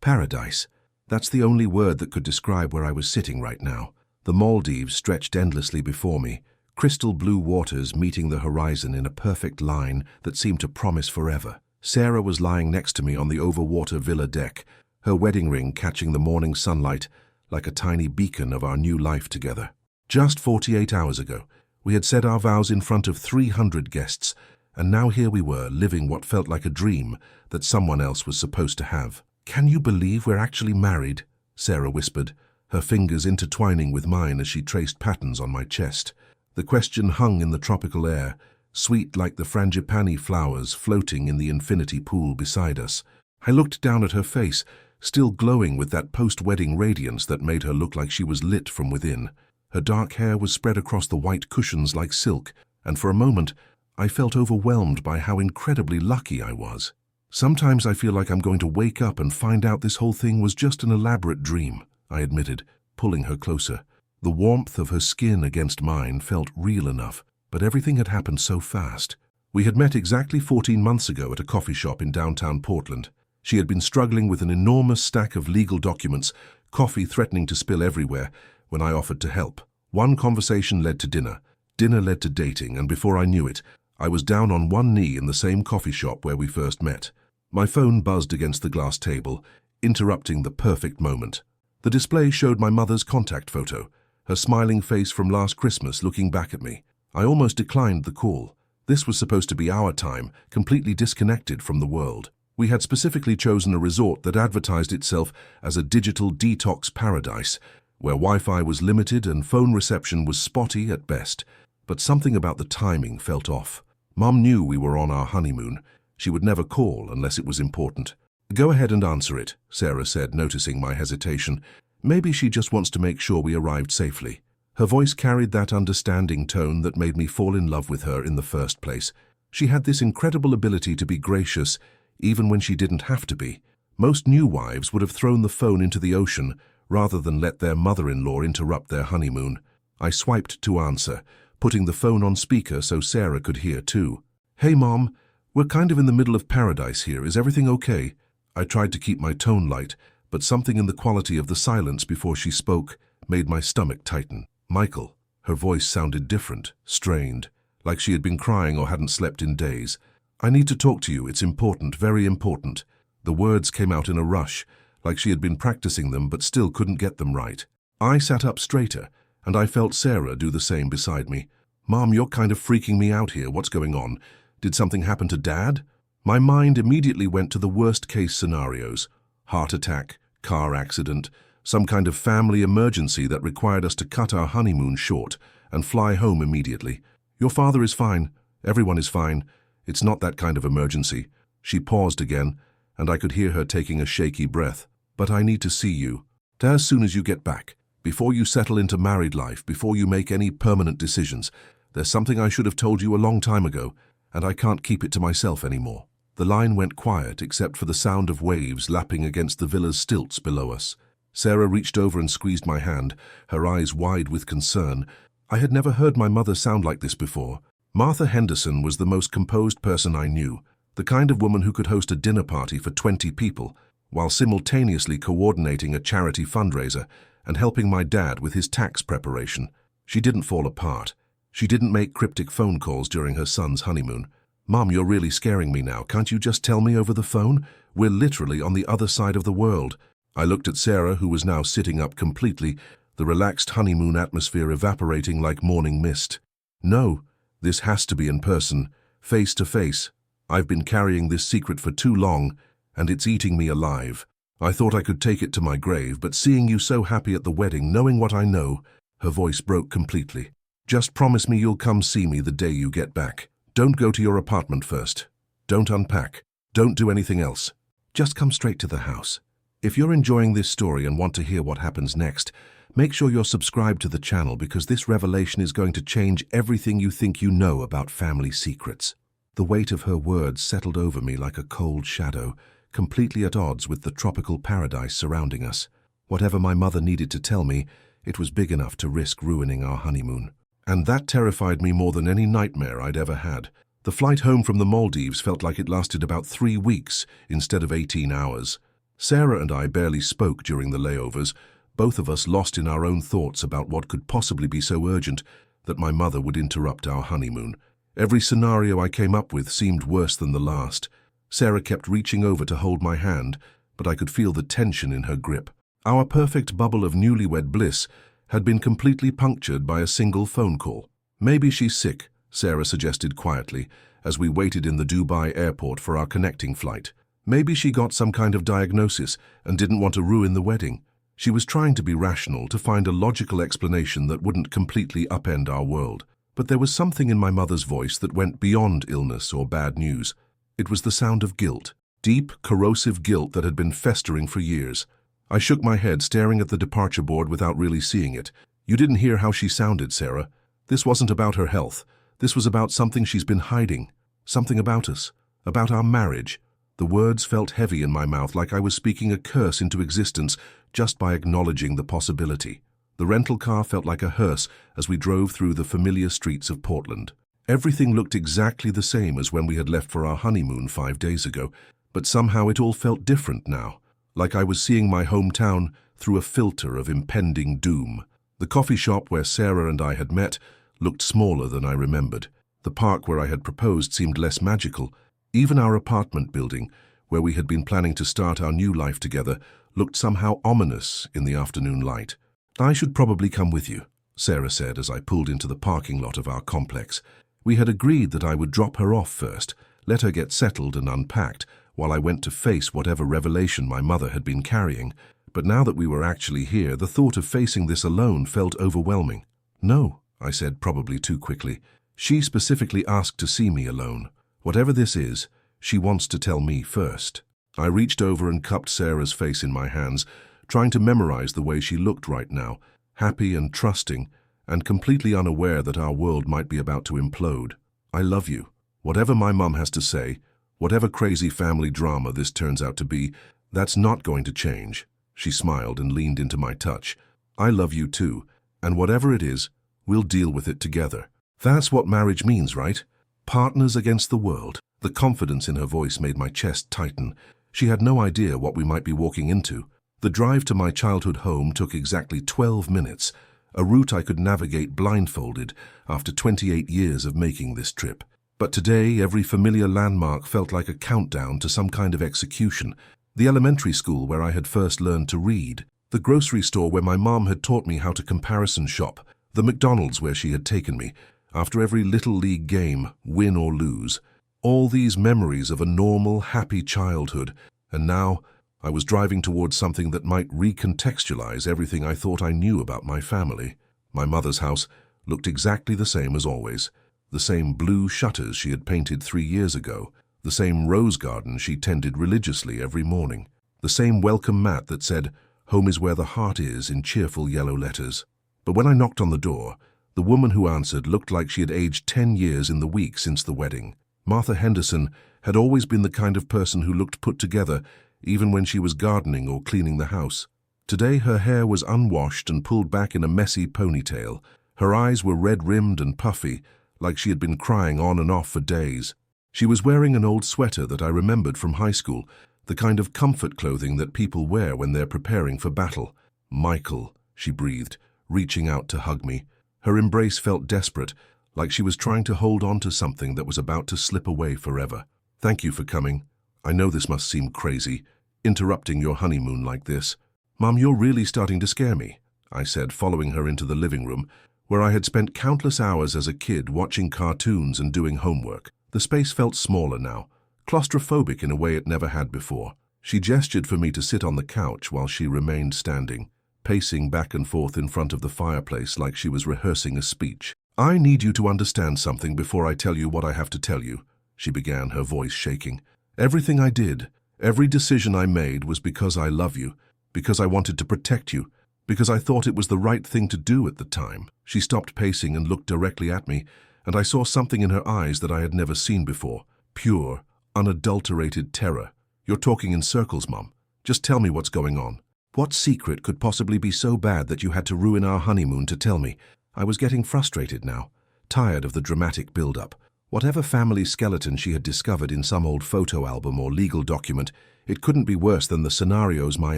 Paradise. That's the only word that could describe where I was sitting right now. The Maldives stretched endlessly before me, crystal blue waters meeting the horizon in a perfect line that seemed to promise forever. Sarah was lying next to me on the overwater villa deck, her wedding ring catching the morning sunlight like a tiny beacon of our new life together. Just 48 hours ago, we had said our vows in front of 300 guests, and now here we were, living what felt like a dream that someone else was supposed to have. "Can you believe we're actually married?" Sarah whispered, her fingers intertwining with mine as she traced patterns on my chest. The question hung in the tropical air, sweet like the frangipani flowers floating in the infinity pool beside us. I looked down at her face, still glowing with that post-wedding radiance that made her look like she was lit from within. Her dark hair was spread across the white cushions like silk, and for a moment, I felt overwhelmed by how incredibly lucky I was. "Sometimes I feel like I'm going to wake up and find out this whole thing was just an elaborate dream," I admitted, pulling her closer. The warmth of her skin against mine felt real enough, but everything had happened so fast. We had met exactly 14 months ago at a coffee shop in downtown Portland. She had been struggling with an enormous stack of legal documents, coffee threatening to spill everywhere, when I offered to help. One conversation led to dinner. Dinner led to dating, and before I knew it, I was down on one knee in the same coffee shop where we first met. My phone buzzed against the glass table, interrupting the perfect moment. The display showed my mother's contact photo, her smiling face from last Christmas looking back at me. I almost declined the call. This was supposed to be our time, completely disconnected from the world. We had specifically chosen a resort that advertised itself as a digital detox paradise, where Wi-Fi was limited and phone reception was spotty at best. But something about the timing felt off. Mum knew we were on our honeymoon. She would never call unless it was important. "Go ahead and answer it," Sarah said, noticing my hesitation. "Maybe she just wants to make sure we arrived safely." Her voice carried that understanding tone that made me fall in love with her in the first place. She had this incredible ability to be gracious, even when she didn't have to be. Most new wives would have thrown the phone into the ocean rather than let their mother-in-law interrupt their honeymoon. I swiped to answer, putting the phone on speaker so Sarah could hear too. "Hey, Mom, we're kind of in the middle of paradise here. Is everything okay?" I tried to keep my tone light, but something in the quality of the silence before she spoke made my stomach tighten. "Michael." Her voice sounded different, strained, like she had been crying or hadn't slept in days. "I need to talk to you. It's important, very important." The words came out in a rush, like she had been practicing them but still couldn't get them right. I sat up straighter, and I felt Sarah do the same beside me. "Mom, you're kind of freaking me out here. What's going on? Did something happen to Dad?" My mind immediately went to the worst-case scenarios. Heart attack, car accident, some kind of family emergency that required us to cut our honeymoon short and fly home immediately. "Your father is fine. Everyone is fine. It's not that kind of emergency." She paused again, and I could hear her taking a shaky breath. "But I need to see you. As soon as you get back. Before you settle into married life, before you make any permanent decisions. There's something I should have told you a long time ago, and I can't keep it to myself anymore." The line went quiet except for the sound of waves lapping against the villa's stilts below us. Sarah reached over and squeezed my hand, her eyes wide with concern. I had never heard my mother sound like this before. Martha Henderson was the most composed person I knew, the kind of woman who could host a dinner party for 20 people, while simultaneously coordinating a charity fundraiser and helping my dad with his tax preparation. She didn't fall apart. She didn't make cryptic phone calls during her son's honeymoon. "Mom, you're really scaring me now. Can't you just tell me over the phone? We're literally on the other side of the world." I looked at Sarah, who was now sitting up completely, the relaxed honeymoon atmosphere evaporating like morning mist. "No, this has to be in person, face to face. I've been carrying this secret for too long, and it's eating me alive. I thought I could take it to my grave, but seeing you so happy at the wedding, knowing what I know," her voice broke completely. "Just promise me you'll come see me the day you get back. Don't go to your apartment first. Don't unpack. Don't do anything else. Just come straight to the house." If you're enjoying this story and want to hear what happens next, make sure you're subscribed to the channel because this revelation is going to change everything you think you know about family secrets. The weight of her words settled over me like a cold shadow, completely at odds with the tropical paradise surrounding us. Whatever my mother needed to tell me, it was big enough to risk ruining our honeymoon. And that terrified me more than any nightmare I'd ever had. The flight home from the Maldives felt like it lasted about 3 weeks instead of 18 hours. Sarah and I barely spoke during the layovers, both of us lost in our own thoughts about what could possibly be so urgent that my mother would interrupt our honeymoon. Every scenario I came up with seemed worse than the last. Sarah kept reaching over to hold my hand, but I could feel the tension in her grip. Our perfect bubble of newlywed bliss had been completely punctured by a single phone call. "Maybe she's sick," Sarah suggested quietly, as we waited in the Dubai airport for our connecting flight. "Maybe she got some kind of diagnosis and didn't want to ruin the wedding." She was trying to be rational, to find a logical explanation that wouldn't completely upend our world. But there was something in my mother's voice that went beyond illness or bad news. It was the sound of guilt, deep, corrosive guilt that had been festering for years. I shook my head, staring at the departure board without really seeing it. "You didn't hear how she sounded, Sarah. This wasn't about her health. This was about something she's been hiding. Something about us. About our marriage." The words felt heavy in my mouth, like I was speaking a curse into existence just by acknowledging the possibility. The rental car felt like a hearse as we drove through the familiar streets of Portland. Everything looked exactly the same as when we had left for our honeymoon 5 days ago, but somehow it all felt different now, like I was seeing my hometown through a filter of impending doom. The coffee shop where Sarah and I had met looked smaller than I remembered. The park where I had proposed seemed less magical. Even our apartment building, where we had been planning to start our new life together, looked somehow ominous in the afternoon light. "I should probably come with you," Sarah said as I pulled into the parking lot of our complex. We had agreed that I would drop her off first, let her get settled and unpacked, while I went to face whatever revelation my mother had been carrying. But now that we were actually here, the thought of facing this alone felt overwhelming. "No," I said, probably too quickly. "She specifically asked to see me alone. Whatever this is, she wants to tell me first." I reached over and cupped Sarah's face in my hands, trying to memorize the way she looked right now, happy and trusting, and completely unaware that our world might be about to implode. "I love you. Whatever my mum has to say, whatever crazy family drama this turns out to be, that's not going to change." She smiled and leaned into my touch. "I love you too, and whatever it is, we'll deal with it together. That's what marriage means, right? Partners against the world." The confidence in her voice made my chest tighten. She had no idea what we might be walking into. The drive to my childhood home took exactly 12 minutes, a route I could navigate blindfolded after 28 years of making this trip. But today, every familiar landmark felt like a countdown to some kind of execution. The elementary school where I had first learned to read, the grocery store where my mom had taught me how to comparison shop, the McDonald's where she had taken me, after every Little League game, win or lose. All these memories of a normal, happy childhood, and now I was driving towards something that might recontextualize everything I thought I knew about my family. My mother's house looked exactly the same as always. The same blue shutters she had painted 3 years ago, the same rose garden she tended religiously every morning, the same welcome mat that said, "Home is where the heart is," in cheerful yellow letters. But when I knocked on the door, the woman who answered looked like she had aged 10 years in the week since the wedding. Martha Henderson had always been the kind of person who looked put together, even when she was gardening or cleaning the house. Today her hair was unwashed and pulled back in a messy ponytail. Her eyes were red-rimmed and puffy, like she had been crying on and off for days. She was wearing an old sweater that I remembered from high school, the kind of comfort clothing that people wear when they're preparing for battle. "Michael," she breathed, reaching out to hug me. Her embrace felt desperate, like she was trying to hold on to something that was about to slip away forever. "Thank you for coming. I know this must seem crazy, interrupting your honeymoon like this." "Mom, you're really starting to scare me," I said, following her into the living room, where I had spent countless hours as a kid watching cartoons and doing homework. The space felt smaller now, claustrophobic in a way it never had before. She gestured for me to sit on the couch while she remained standing, pacing back and forth in front of the fireplace like she was rehearsing a speech. "I need you to understand something before I tell you what I have to tell you," she began, her voice shaking. "Everything I did, every decision I made was because I love you, because I wanted to protect you, because I thought it was the right thing to do at the time." She stopped pacing and looked directly at me, and I saw something in her eyes that I had never seen before. Pure, unadulterated terror. "You're talking in circles, Mom. Just tell me what's going on. What secret could possibly be so bad that you had to ruin our honeymoon to tell me?" I was getting frustrated now, tired of the dramatic build-up. Whatever family skeleton she had discovered in some old photo album or legal document, it couldn't be worse than the scenarios my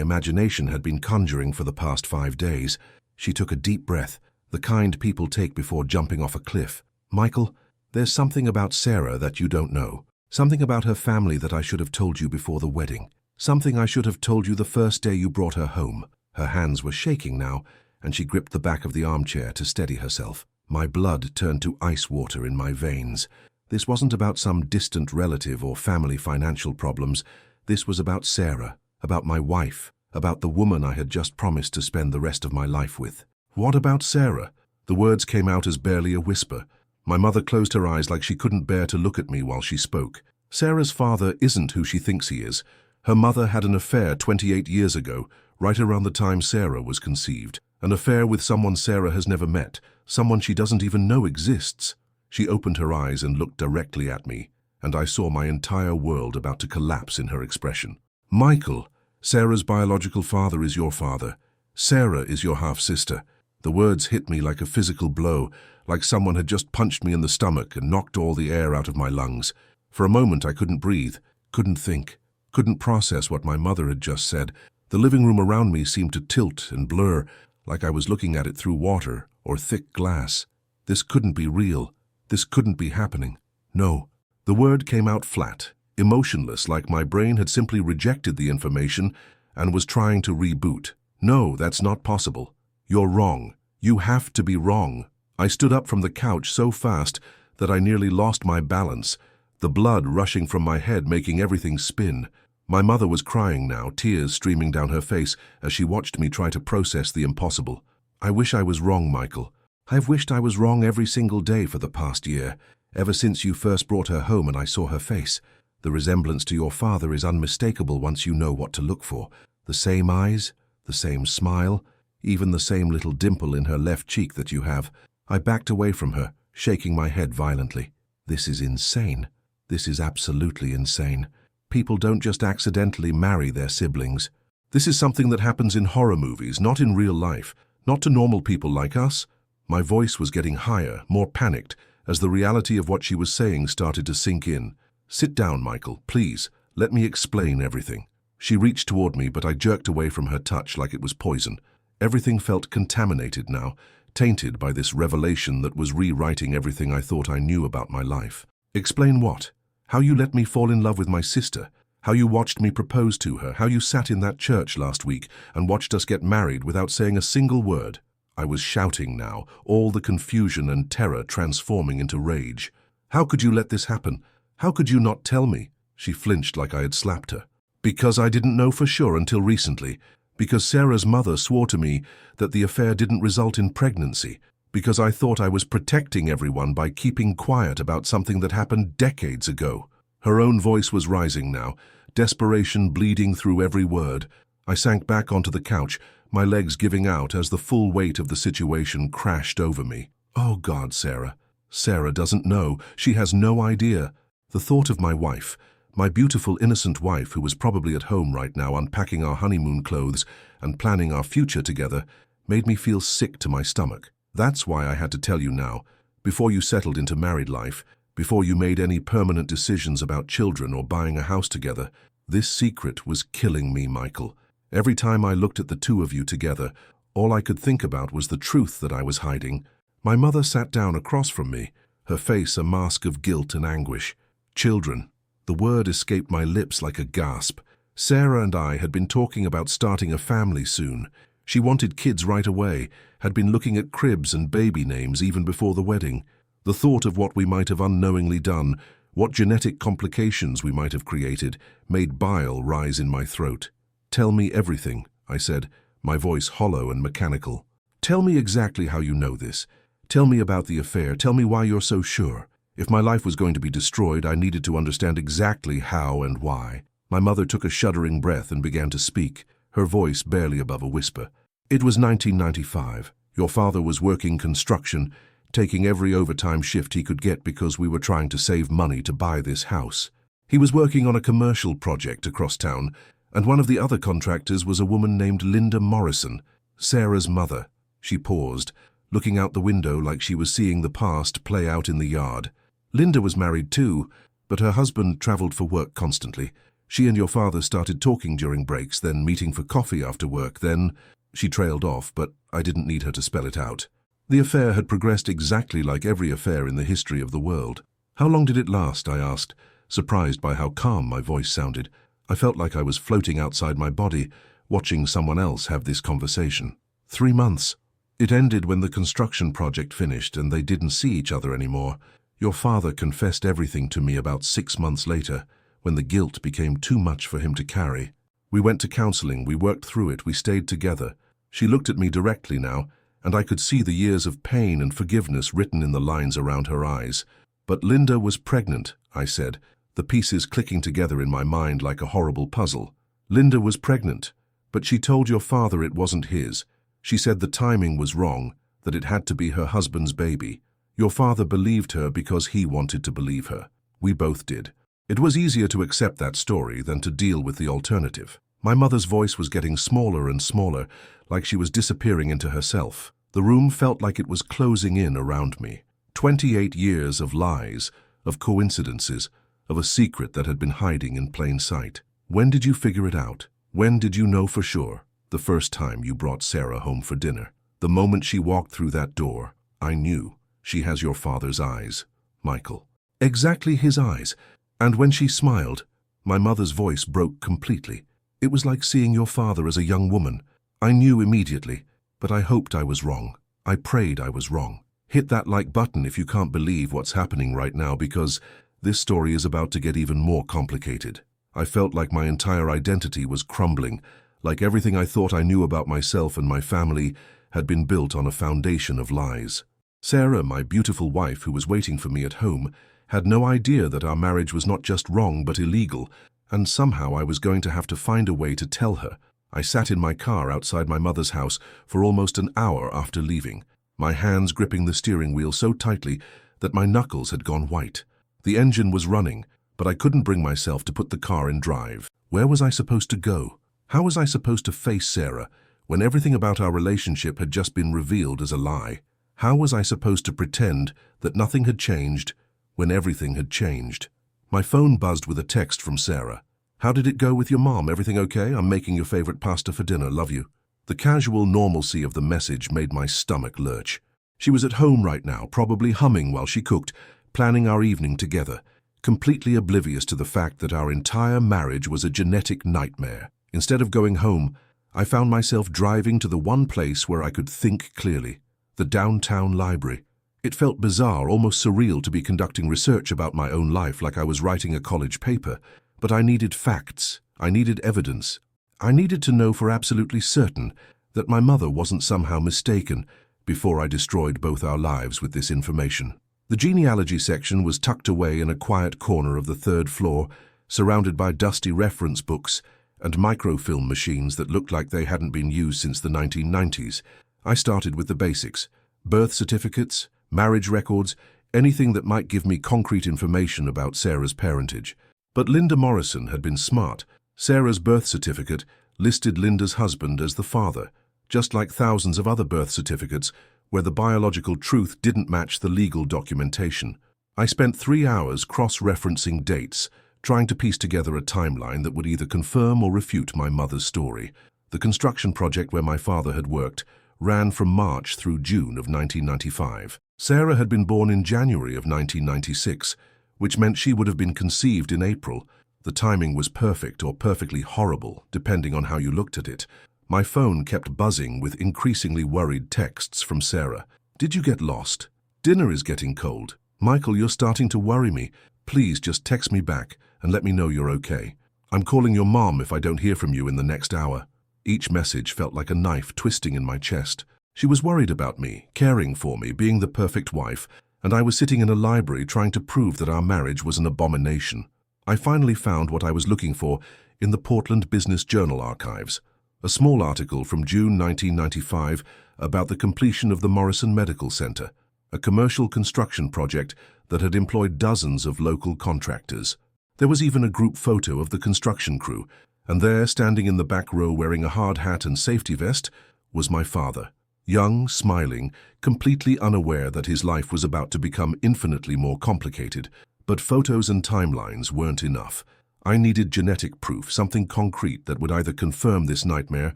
imagination had been conjuring for the past 5 days. She took a deep breath, the kind people take before jumping off a cliff. Michael, there's something about Sarah that you don't know. Something about her family that I should have told you before the wedding. Something I should have told you the first day you brought her home. Her hands were shaking now, and she gripped the back of the armchair to steady herself. My blood turned to ice water in my veins. This wasn't about some distant relative or family financial problems. This was about Sarah, about my wife, about the woman I had just promised to spend the rest of my life with. What about Sarah? The words came out as barely a whisper. My mother closed her eyes like she couldn't bear to look at me while she spoke. Sarah's father isn't who she thinks he is. Her mother had an affair 28 years ago, right around the time Sarah was conceived. An affair with someone Sarah has never met, someone she doesn't even know exists. She opened her eyes and looked directly at me, and I saw my entire world about to collapse in her expression. Michael, Sarah's biological father is your father. Sarah is your half-sister. The words hit me like a physical blow, like someone had just punched me in the stomach and knocked all the air out of my lungs. For a moment I couldn't breathe, couldn't think, couldn't process what my mother had just said. The living room around me seemed to tilt and blur, like I was looking at it through water or thick glass. This couldn't be real. This couldn't be happening. No. The word came out flat, emotionless, like my brain had simply rejected the information and was trying to reboot. No, that's not possible. You're wrong. You have to be wrong. I stood up from the couch so fast that I nearly lost my balance, the blood rushing from my head making everything spin. My mother was crying now, tears streaming down her face as she watched me try to process the impossible. I wish I was wrong, Michael. I've wished I was wrong every single day for the past year, ever since you first brought her home and I saw her face. The resemblance to your father is unmistakable once you know what to look for. The same eyes, the same smile, even the same little dimple in her left cheek that you have. I backed away from her, shaking my head violently. This is insane. This is absolutely insane. People don't just accidentally marry their siblings. This is something that happens in horror movies, not in real life, not to normal people like us. My voice was getting higher, more panicked, as the reality of what she was saying started to sink in. Sit down, Michael, please. Let me explain everything. She reached toward me, but I jerked away from her touch like it was poison. Everything felt contaminated now, tainted by this revelation that was rewriting everything I thought I knew about my life. Explain what? How you let me fall in love with my sister, how you watched me propose to her, how you sat in that church last week and watched us get married without saying a single word. I was shouting now, all the confusion and terror transforming into rage. How could you let this happen? How could you not tell me? She flinched like I had slapped her. Because I didn't know for sure until recently. Because Sarah's mother swore to me that the affair didn't result in pregnancy. Because I thought I was protecting everyone by keeping quiet about something that happened decades ago. Her own voice was rising now, desperation bleeding through every word. I sank back onto the couch, my legs giving out as the full weight of the situation crashed over me. Oh God, Sarah. Sarah doesn't know. She has no idea. The thought of my wife, my beautiful innocent wife who was probably at home right now unpacking our honeymoon clothes and planning our future together, made me feel sick to my stomach. That's why I had to tell you now, before you settled into married life, before you made any permanent decisions about children or buying a house together. This secret was killing me, Michael. Every time I looked at the two of you together, all I could think about was the truth that I was hiding. My mother sat down across from me, her face a mask of guilt and anguish. Children. The word escaped my lips like a gasp. Sarah and I had been talking about starting a family soon. She wanted kids right away, had been looking at cribs and baby names even before the wedding. The thought of what we might have unknowingly done, what genetic complications we might have created, made bile rise in my throat. Tell me everything, I said, my voice hollow and mechanical. Tell me exactly how you know this. Tell me about the affair. Tell me why you're so sure. If my life was going to be destroyed, I needed to understand exactly how and why. My mother took a shuddering breath and began to speak, her voice barely above a whisper. It was 1995. Your father was working construction, taking every overtime shift he could get because we were trying to save money to buy this house. He was working on a commercial project across town, and one of the other contractors was a woman named Linda Morrison, Sarah's mother. She paused, looking out the window like she was seeing the past play out in the yard. Linda was married too, but her husband traveled for work constantly. She and your father started talking during breaks, then meeting for coffee after work, then... She trailed off, but I didn't need her to spell it out. The affair had progressed exactly like every affair in the history of the world. How long did it last? I asked, surprised by how calm my voice sounded. I felt like I was floating outside my body, watching someone else have this conversation. 3 months. It ended when the construction project finished and they didn't see each other anymore. Your father confessed everything to me about 6 months later, when the guilt became too much for him to carry. We went to counseling, we worked through it, we stayed together. She looked at me directly now, and I could see the years of pain and forgiveness written in the lines around her eyes. But Linda was pregnant, I said, the pieces clicking together in my mind like a horrible puzzle. Linda was pregnant, but she told your father it wasn't his. She said the timing was wrong, that it had to be her husband's baby. Your father believed her because he wanted to believe her. We both did. It was easier to accept that story than to deal with the alternative. My mother's voice was getting smaller and smaller, like she was disappearing into herself. The room felt like it was closing in around me. 28 years of lies, of coincidences, of a secret that had been hiding in plain sight. When did you figure it out? When did you know for sure? The first time you brought Sarah home for dinner. The moment she walked through that door, I knew. She has your father's eyes, Michael. Exactly his eyes. And when she smiled, my mother's voice broke completely. It was like seeing your father as a young woman. I knew immediately, but I hoped I was wrong. I prayed I was wrong. Hit that like button if you can't believe what's happening right now, because this story is about to get even more complicated. I felt like my entire identity was crumbling, like everything I thought I knew about myself and my family had been built on a foundation of lies. Sarah, my beautiful wife who was waiting for me at home, had no idea that our marriage was not just wrong but illegal, and somehow I was going to have to find a way to tell her. I sat in my car outside my mother's house for almost an hour after leaving, my hands gripping the steering wheel so tightly that my knuckles had gone white. The engine was running, but I couldn't bring myself to put the car in drive. Where was I supposed to go? How was I supposed to face Sarah when everything about our relationship had just been revealed as a lie? How was I supposed to pretend that nothing had changed when everything had changed? My phone buzzed with a text from Sarah. How did it go with your mom? Everything okay? I'm making your favorite pasta for dinner. Love you. The casual normalcy of the message made my stomach lurch. She was at home right now, probably humming while she cooked, planning our evening together, completely oblivious to the fact that our entire marriage was a genetic nightmare. Instead of going home, I found myself driving to the one place where I could think clearly, the downtown library. It felt bizarre, almost surreal to be conducting research about my own life like I was writing a college paper, but I needed facts, I needed evidence. I needed to know for absolutely certain that my mother wasn't somehow mistaken before I destroyed both our lives with this information. The genealogy section was tucked away in a quiet corner of the 3rd floor, surrounded by dusty reference books and microfilm machines that looked like they hadn't been used since the 1990s. I started with the basics: birth certificates, marriage records, anything that might give me concrete information about Sarah's parentage. But Linda Morrison had been smart. Sarah's birth certificate listed Linda's husband as the father, just like thousands of other birth certificates where the biological truth didn't match the legal documentation. I spent 3 hours cross-referencing dates, trying to piece together a timeline that would either confirm or refute my mother's story. The construction project where my father had worked ran from March through June of 1995. Sarah had been born in January of 1996, which meant she would have been conceived in April. The timing was perfect or perfectly horrible, depending on how you looked at it. My phone kept buzzing with increasingly worried texts from Sarah. Did you get lost? Dinner is getting cold. Michael, you're starting to worry me. Please just text me back and let me know you're okay. I'm calling your mom if I don't hear from you in the next hour. Each message felt like a knife twisting in my chest. She was worried about me, caring for me, being the perfect wife, and I was sitting in a library trying to prove that our marriage was an abomination. I finally found what I was looking for in the Portland Business Journal archives, a small article from June 1995 about the completion of the Morrison Medical Center, a commercial construction project that had employed dozens of local contractors. There was even a group photo of the construction crew, and there, standing in the back row wearing a hard hat and safety vest, was my father. Young, smiling, completely unaware that his life was about to become infinitely more complicated. But photos and timelines weren't enough. I needed genetic proof, something concrete that would either confirm this nightmare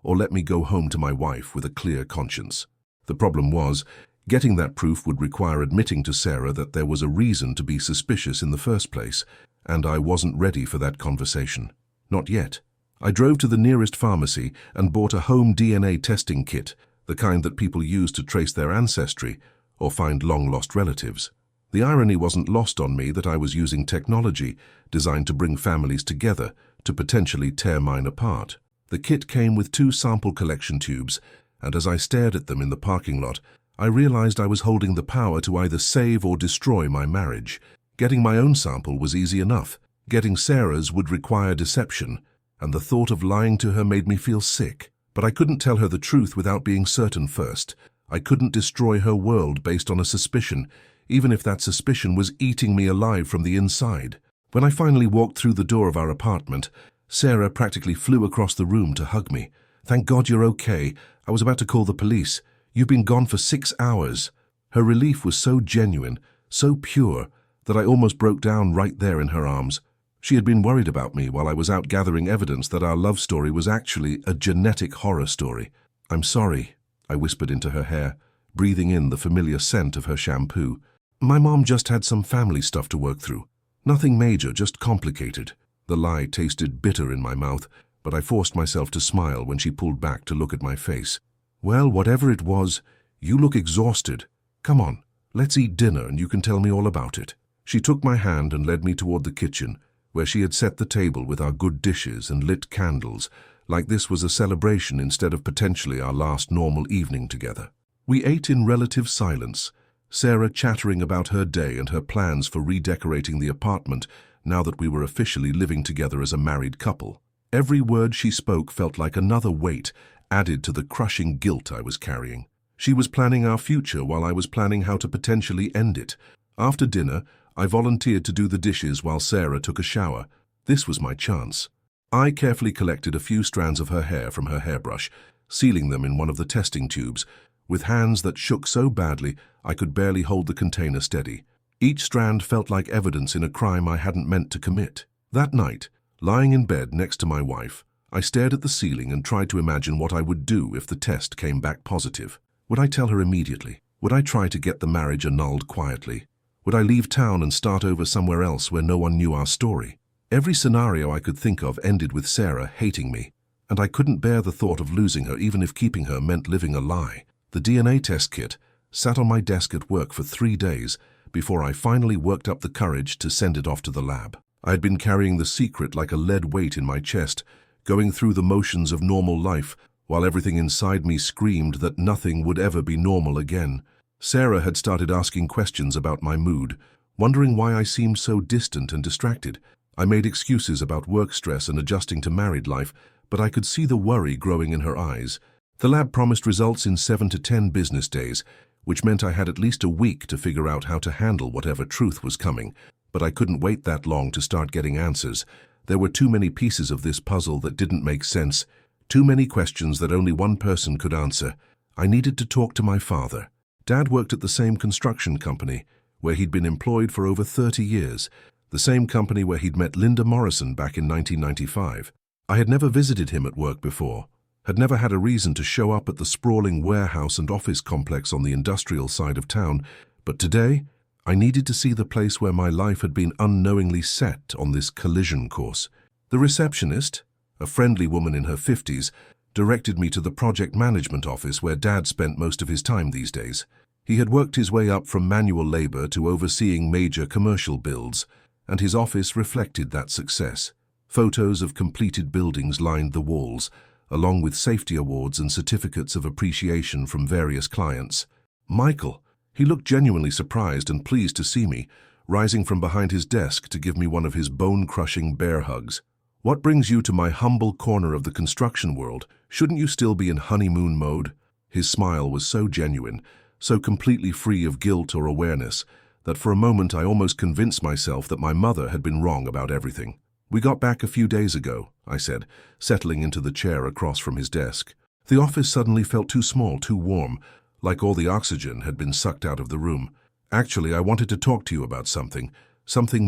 or let me go home to my wife with a clear conscience. The problem was, getting that proof would require admitting to Sarah that there was a reason to be suspicious in the first place, and I wasn't ready for that conversation. Not yet. I drove to the nearest pharmacy and bought a home DNA testing kit, the kind that people use to trace their ancestry or find long-lost relatives. The irony wasn't lost on me that I was using technology designed to bring families together to potentially tear mine apart. The kit came with 2 sample collection tubes, and as I stared at them in the parking lot, I realized I was holding the power to either save or destroy my marriage. Getting my own sample was easy enough. Getting Sarah's would require deception, and the thought of lying to her made me feel sick. But I couldn't tell her the truth without being certain first. I couldn't destroy her world based on a suspicion, even if that suspicion was eating me alive from the inside. When I finally walked through the door of our apartment, Sarah practically flew across the room to hug me. "Thank God you're okay. I was about to call the police. You've been gone for 6 hours." Her relief was so genuine, so pure, that I almost broke down right there in her arms. She had been worried about me while I was out gathering evidence that our love story was actually a genetic horror story. "I'm sorry," I whispered into her hair, breathing in the familiar scent of her shampoo. "My mom just had some family stuff to work through. Nothing major, just complicated." The lie tasted bitter in my mouth, but I forced myself to smile when she pulled back to look at my face. "Well, whatever it was, you look exhausted. Come on, let's eat dinner and you can tell me all about it." She took my hand and led me toward the kitchen, where she had set the table with our good dishes and lit candles, like this was a celebration instead of potentially our last normal evening together. We ate in relative silence, Sarah chattering about her day and her plans for redecorating the apartment now that we were officially living together as a married couple. Every word she spoke felt like another weight added to the crushing guilt I was carrying. She was planning our future while I was planning how to potentially end it. After dinner, I volunteered to do the dishes while Sarah took a shower. This was my chance. I carefully collected a few strands of her hair from her hairbrush, sealing them in one of the testing tubes, with hands that shook so badly I could barely hold the container steady. Each strand felt like evidence in a crime I hadn't meant to commit. That night, lying in bed next to my wife, I stared at the ceiling and tried to imagine what I would do if the test came back positive. Would I tell her immediately? Would I try to get the marriage annulled quietly? Would I leave town and start over somewhere else where no one knew our story? Every scenario I could think of ended with Sarah hating me, and I couldn't bear the thought of losing her even if keeping her meant living a lie. The DNA test kit sat on my desk at work for 3 days before I finally worked up the courage to send it off to the lab. I had been carrying the secret like a lead weight in my chest, going through the motions of normal life while everything inside me screamed that nothing would ever be normal again. Sarah had started asking questions about my mood, wondering why I seemed so distant and distracted. I made excuses about work stress and adjusting to married life, but I could see the worry growing in her eyes. The lab promised results in 7 to 10 business days, which meant I had at least a week to figure out how to handle whatever truth was coming. But I couldn't wait that long to start getting answers. There were too many pieces of this puzzle that didn't make sense, too many questions that only one person could answer. I needed to talk to my father. Dad worked at the same construction company, where he'd been employed for over 30 years, the same company where he'd met Linda Morrison back in 1995. I had never visited him at work before, had never had a reason to show up at the sprawling warehouse and office complex on the industrial side of town, but today, I needed to see the place where my life had been unknowingly set on this collision course. The receptionist, a friendly woman in her 50s, directed me to the project management office where Dad spent most of his time these days. He had worked his way up from manual labor to overseeing major commercial builds, and his office reflected that success. Photos of completed buildings lined the walls, along with safety awards and certificates of appreciation from various clients. Michael, he looked genuinely surprised and pleased to see me, rising from behind his desk to give me one of his bone-crushing bear hugs. "What brings you to my humble corner of the construction world? Shouldn't you still be in honeymoon mode?" His smile was so genuine, so completely free of guilt or awareness, that for a moment I almost convinced myself that my mother had been wrong about everything. "We got back a few days ago," I said, settling into the chair across from his desk. The office suddenly felt too small, too warm, like all the oxygen had been sucked out of the room. Actually, I wanted to talk to you about something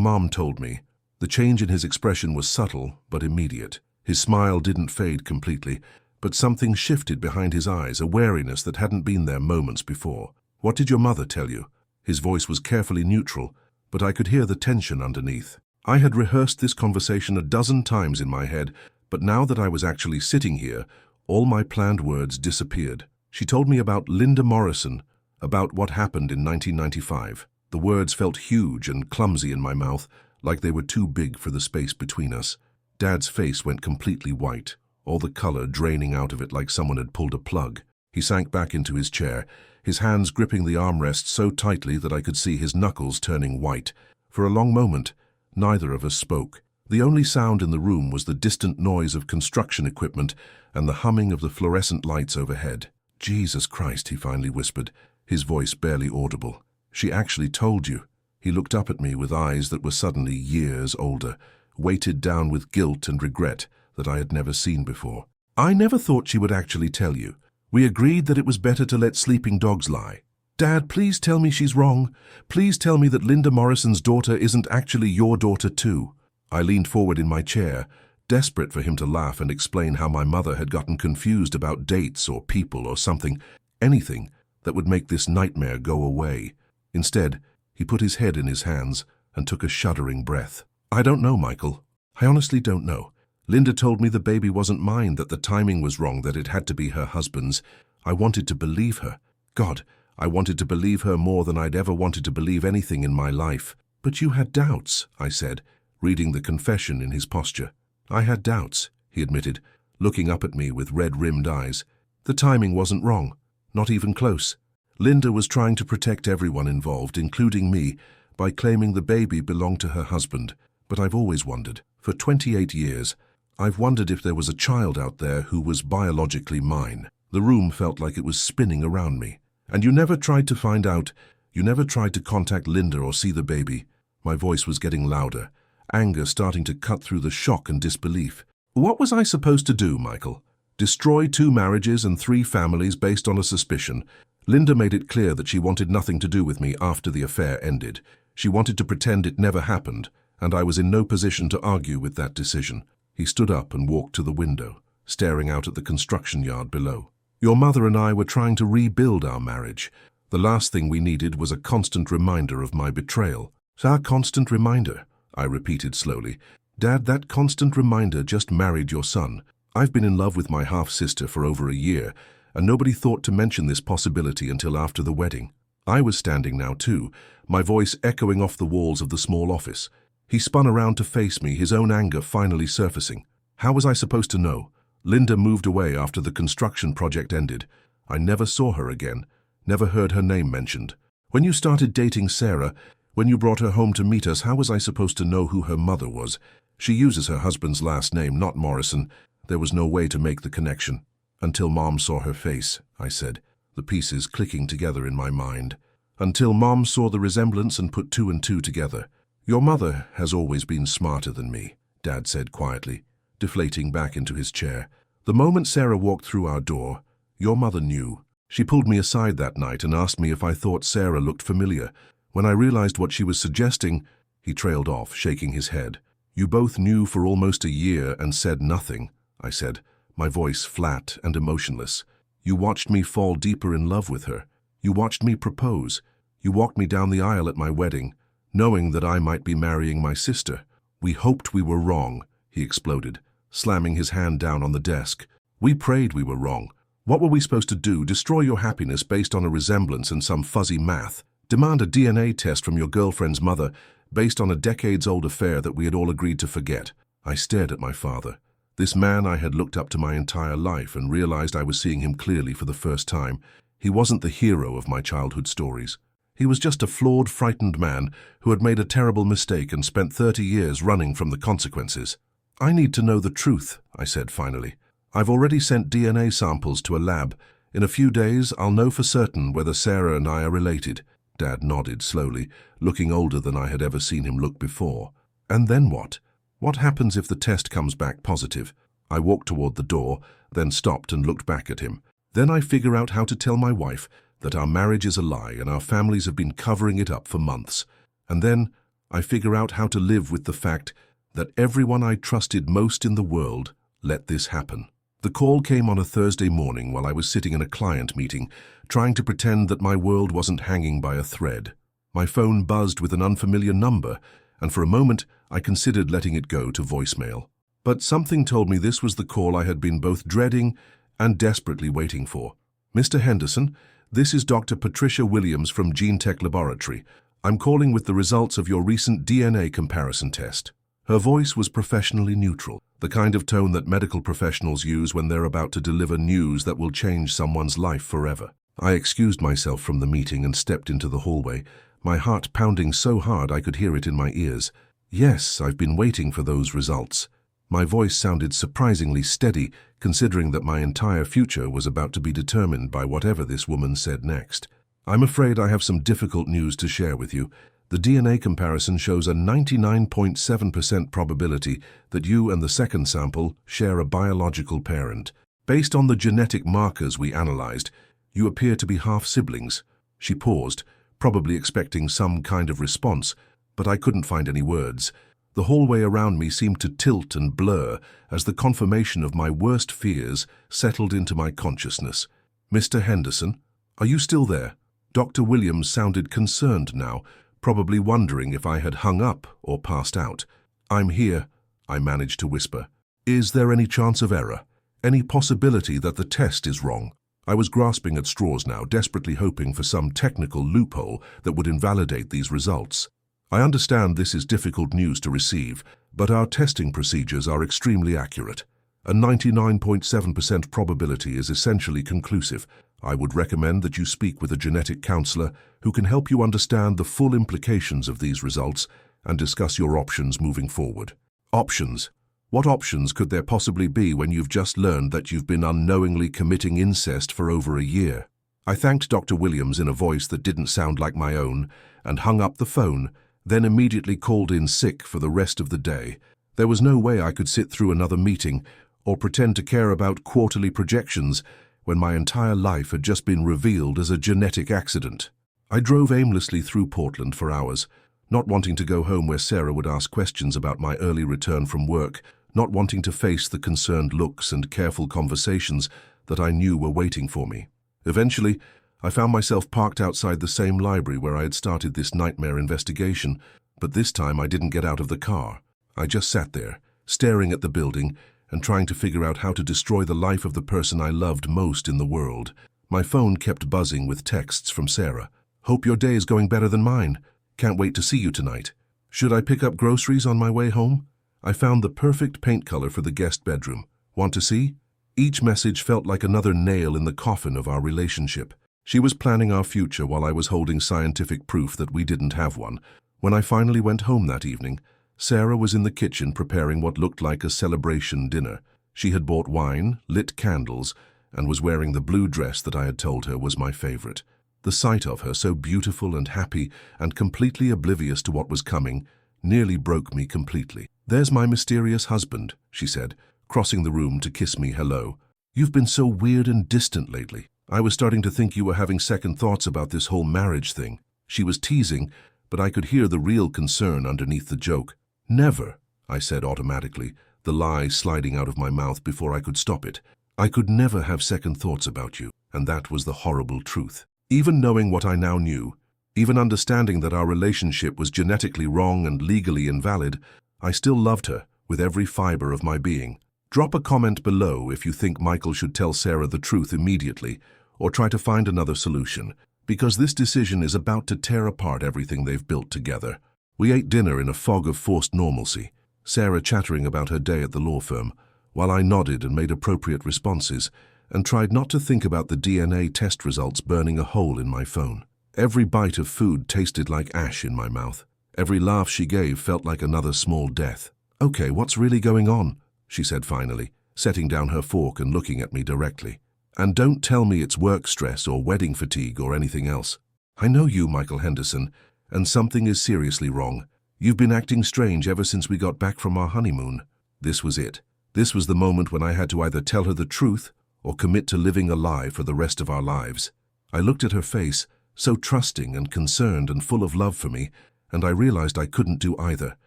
Mom told me. The change in his expression was subtle but immediate. His smile didn't fade completely, but something shifted behind his eyes, a wariness that hadn't been there moments before. What did your mother tell you? His voice was carefully neutral, but I could hear the tension underneath. I had rehearsed this conversation a dozen times in my head, but now that I was actually sitting here, all my planned words disappeared. She told me about Linda Morrison, about what happened in 1995. The words felt huge and clumsy in my mouth, like they were too big for the space between us. Dad's face went completely white, all the color draining out of it like someone had pulled a plug. He sank back into his chair, his hands gripping the armrest so tightly that I could see his knuckles turning white. For a long moment, neither of us spoke. The only sound in the room was the distant noise of construction equipment and the humming of the fluorescent lights overhead. "Jesus Christ," he finally whispered, his voice barely audible. "She actually told you." He looked up at me with eyes that were suddenly years older, weighted down with guilt and regret that I had never seen before. "I never thought she would actually tell you. We agreed that it was better to let sleeping dogs lie. Dad, please tell me she's wrong. Please tell me that Linda Morrison's daughter isn't actually your daughter too." I leaned forward in my chair, desperate for him to laugh and explain how my mother had gotten confused about dates or people or something, anything that would make this nightmare go away. Instead, he put his head in his hands and took a shuddering breath. "I don't know, Michael. I honestly don't know. Linda told me the baby wasn't mine, that the timing was wrong, that it had to be her husband's. I wanted to believe her. God, I wanted to believe her more than I'd ever wanted to believe anything in my life." "But you had doubts," I said, reading the confession in his posture. "I had doubts," he admitted, looking up at me with red-rimmed eyes. "The timing wasn't wrong, not even close. Linda was trying to protect everyone involved, including me, by claiming the baby belonged to her husband. But I've always wondered. For 28 years, I've wondered if there was a child out there who was biologically mine." The room felt like it was spinning around me. "And you never tried to find out? You never tried to contact Linda or see the baby?" My voice was getting louder, anger starting to cut through the shock and disbelief. "What was I supposed to do, Michael? Destroy 2 marriages and 3 families based on a suspicion? Linda made it clear that she wanted nothing to do with me after the affair ended. She wanted to pretend it never happened, and I was in no position to argue with that decision." He stood up and walked to the window, staring out at the construction yard below. "Your mother and I were trying to rebuild our marriage. The last thing we needed was a constant reminder of my betrayal." "Our constant reminder," I repeated slowly. "Dad, that constant reminder just married your son. I've been in love with my half-sister for over a year, and nobody thought to mention this possibility until after the wedding." I was standing now too, my voice echoing off the walls of the small office. He spun around to face me, his own anger finally surfacing. How was I supposed to know? Linda moved away after the construction project ended. I never saw her again, never heard her name mentioned. When you started dating Sarah, when you brought her home to meet us, how was I supposed to know who her mother was? She uses her husband's last name, not Morrison. There was no way to make the connection. "Until Mom saw her face," I said, the pieces clicking together in my mind. "Until Mom saw the resemblance and put 2 and 2 together. Your mother has always been smarter than me," Dad said quietly, deflating back into his chair. "The moment Sarah walked through our door, your mother knew. She pulled me aside that night and asked me if I thought Sarah looked familiar. When I realized what she was suggesting," he trailed off, shaking his head. "You both knew for almost a year and said nothing," I said, my voice flat and emotionless. "You watched me fall deeper in love with her. You watched me propose. You walked me down the aisle at my wedding, knowing that I might be marrying my sister. We hoped we were wrong," he exploded, slamming his hand down on the desk. "We prayed we were wrong. What were we supposed to do, destroy your happiness based on a resemblance and some fuzzy math? Demand a DNA test from your girlfriend's mother based on a decades-old affair that we had all agreed to forget?" I stared at my father, this man I had looked up to my entire life, and realized I was seeing him clearly for the first time. He wasn't the hero of my childhood stories. He was just a flawed, frightened man who had made a terrible mistake and spent 30 years running from the consequences. "I need to know the truth," I said finally. "I've already sent DNA samples to a lab. In a few days, I'll know for certain whether Sarah and I are related." Dad nodded slowly, looking older than I had ever seen him look before. "And then what? What happens if the test comes back positive?" I walked toward the door, then stopped and looked back at him. Then I figure out how to tell my wife that our marriage is a lie and our families have been covering it up for months. And then I figure out how to live with the fact that everyone I trusted most in the world let this happen. The call came on a Thursday morning while I was sitting in a client meeting, trying to pretend that my world wasn't hanging by a thread. My phone buzzed with an unfamiliar number, and for a moment I considered letting it go to voicemail. But something told me this was the call I had been both dreading and desperately waiting for. "Mr. Henderson, this is Dr. Patricia Williams from GeneTech Laboratory. I'm calling with the results of your recent DNA comparison test." Her voice was professionally neutral, the kind of tone that medical professionals use when they're about to deliver news that will change someone's life forever. I excused myself from the meeting and stepped into the hallway, my heart pounding so hard I could hear it in my ears. "Yes, I've been waiting for those results." My voice sounded surprisingly steady, considering that my entire future was about to be determined by whatever this woman said next. "I'm afraid I have some difficult news to share with you. The DNA comparison shows a 99.7% probability that you and the second sample share a biological parent. Based on the genetic markers we analyzed, you appear to be half-siblings." She paused, probably expecting some kind of response, but I couldn't find any words. The hallway around me seemed to tilt and blur as the confirmation of my worst fears settled into my consciousness. "Mr. Henderson, are you still there?" Dr. Williams sounded concerned now, probably wondering if I had hung up or passed out. "I'm here," I managed to whisper. "Is there any chance of error? Any possibility that the test is wrong?" I was grasping at straws now, desperately hoping for some technical loophole that would invalidate these results. "I understand this is difficult news to receive, but our testing procedures are extremely accurate. A 99.7% probability is essentially conclusive. I would recommend that you speak with a genetic counselor who can help you understand the full implications of these results and discuss your options moving forward." Options? What options could there possibly be when you've just learned that you've been unknowingly committing incest for over a year? I thanked Dr. Williams in a voice that didn't sound like my own and hung up the phone, then immediately called in sick for the rest of the day. There was no way I could sit through another meeting or pretend to care about quarterly projections when my entire life had just been revealed as a genetic accident. I drove aimlessly through Portland for hours, not wanting to go home where Sarah would ask questions about my early return from work, not wanting to face the concerned looks and careful conversations that I knew were waiting for me. Eventually, I found myself parked outside the same library where I had started this nightmare investigation, but this time I didn't get out of the car. I just sat there, staring at the building and trying to figure out how to destroy the life of the person I loved most in the world. My phone kept buzzing with texts from Sarah. "Hope your day is going better than mine. Can't wait to see you tonight. Should I pick up groceries on my way home? I found the perfect paint color for the guest bedroom. Want to see?" Each message felt like another nail in the coffin of our relationship. She was planning our future while I was holding scientific proof that we didn't have one. When I finally went home that evening, Sarah was in the kitchen preparing what looked like a celebration dinner. She had bought wine, lit candles, and was wearing the blue dress that I had told her was my favorite. The sight of her, so beautiful and happy and completely oblivious to what was coming, nearly broke me completely. "There's my mysterious husband," she said, crossing the room to kiss me hello. "You've been so weird and distant lately. I was starting to think you were having second thoughts about this whole marriage thing." She was teasing, but I could hear the real concern underneath the joke. "Never," I said automatically, the lie sliding out of my mouth before I could stop it. I could never have second thoughts about you, and that was the horrible truth. Even knowing what I now knew, even understanding that our relationship was genetically wrong and legally invalid, I still loved her with every fiber of my being. Drop a comment below if you think Michael should tell Sarah the truth immediately or try to find another solution, because this decision is about to tear apart everything they've built together. We ate dinner in a fog of forced normalcy, Sarah chattering about her day at the law firm, while I nodded and made appropriate responses and tried not to think about the DNA test results burning a hole in my phone. Every bite of food tasted like ash in my mouth. Every laugh she gave felt like another small death. "Okay, what's really going on?" she said finally, setting down her fork and looking at me directly. "And don't tell me it's work stress or wedding fatigue or anything else. I know you, Michael Henderson, and something is seriously wrong. You've been acting strange ever since we got back from our honeymoon." This was it. This was the moment when I had to either tell her the truth or commit to living a lie for the rest of our lives. I looked at her face, so trusting and concerned and full of love for me, and I realized I couldn't do either.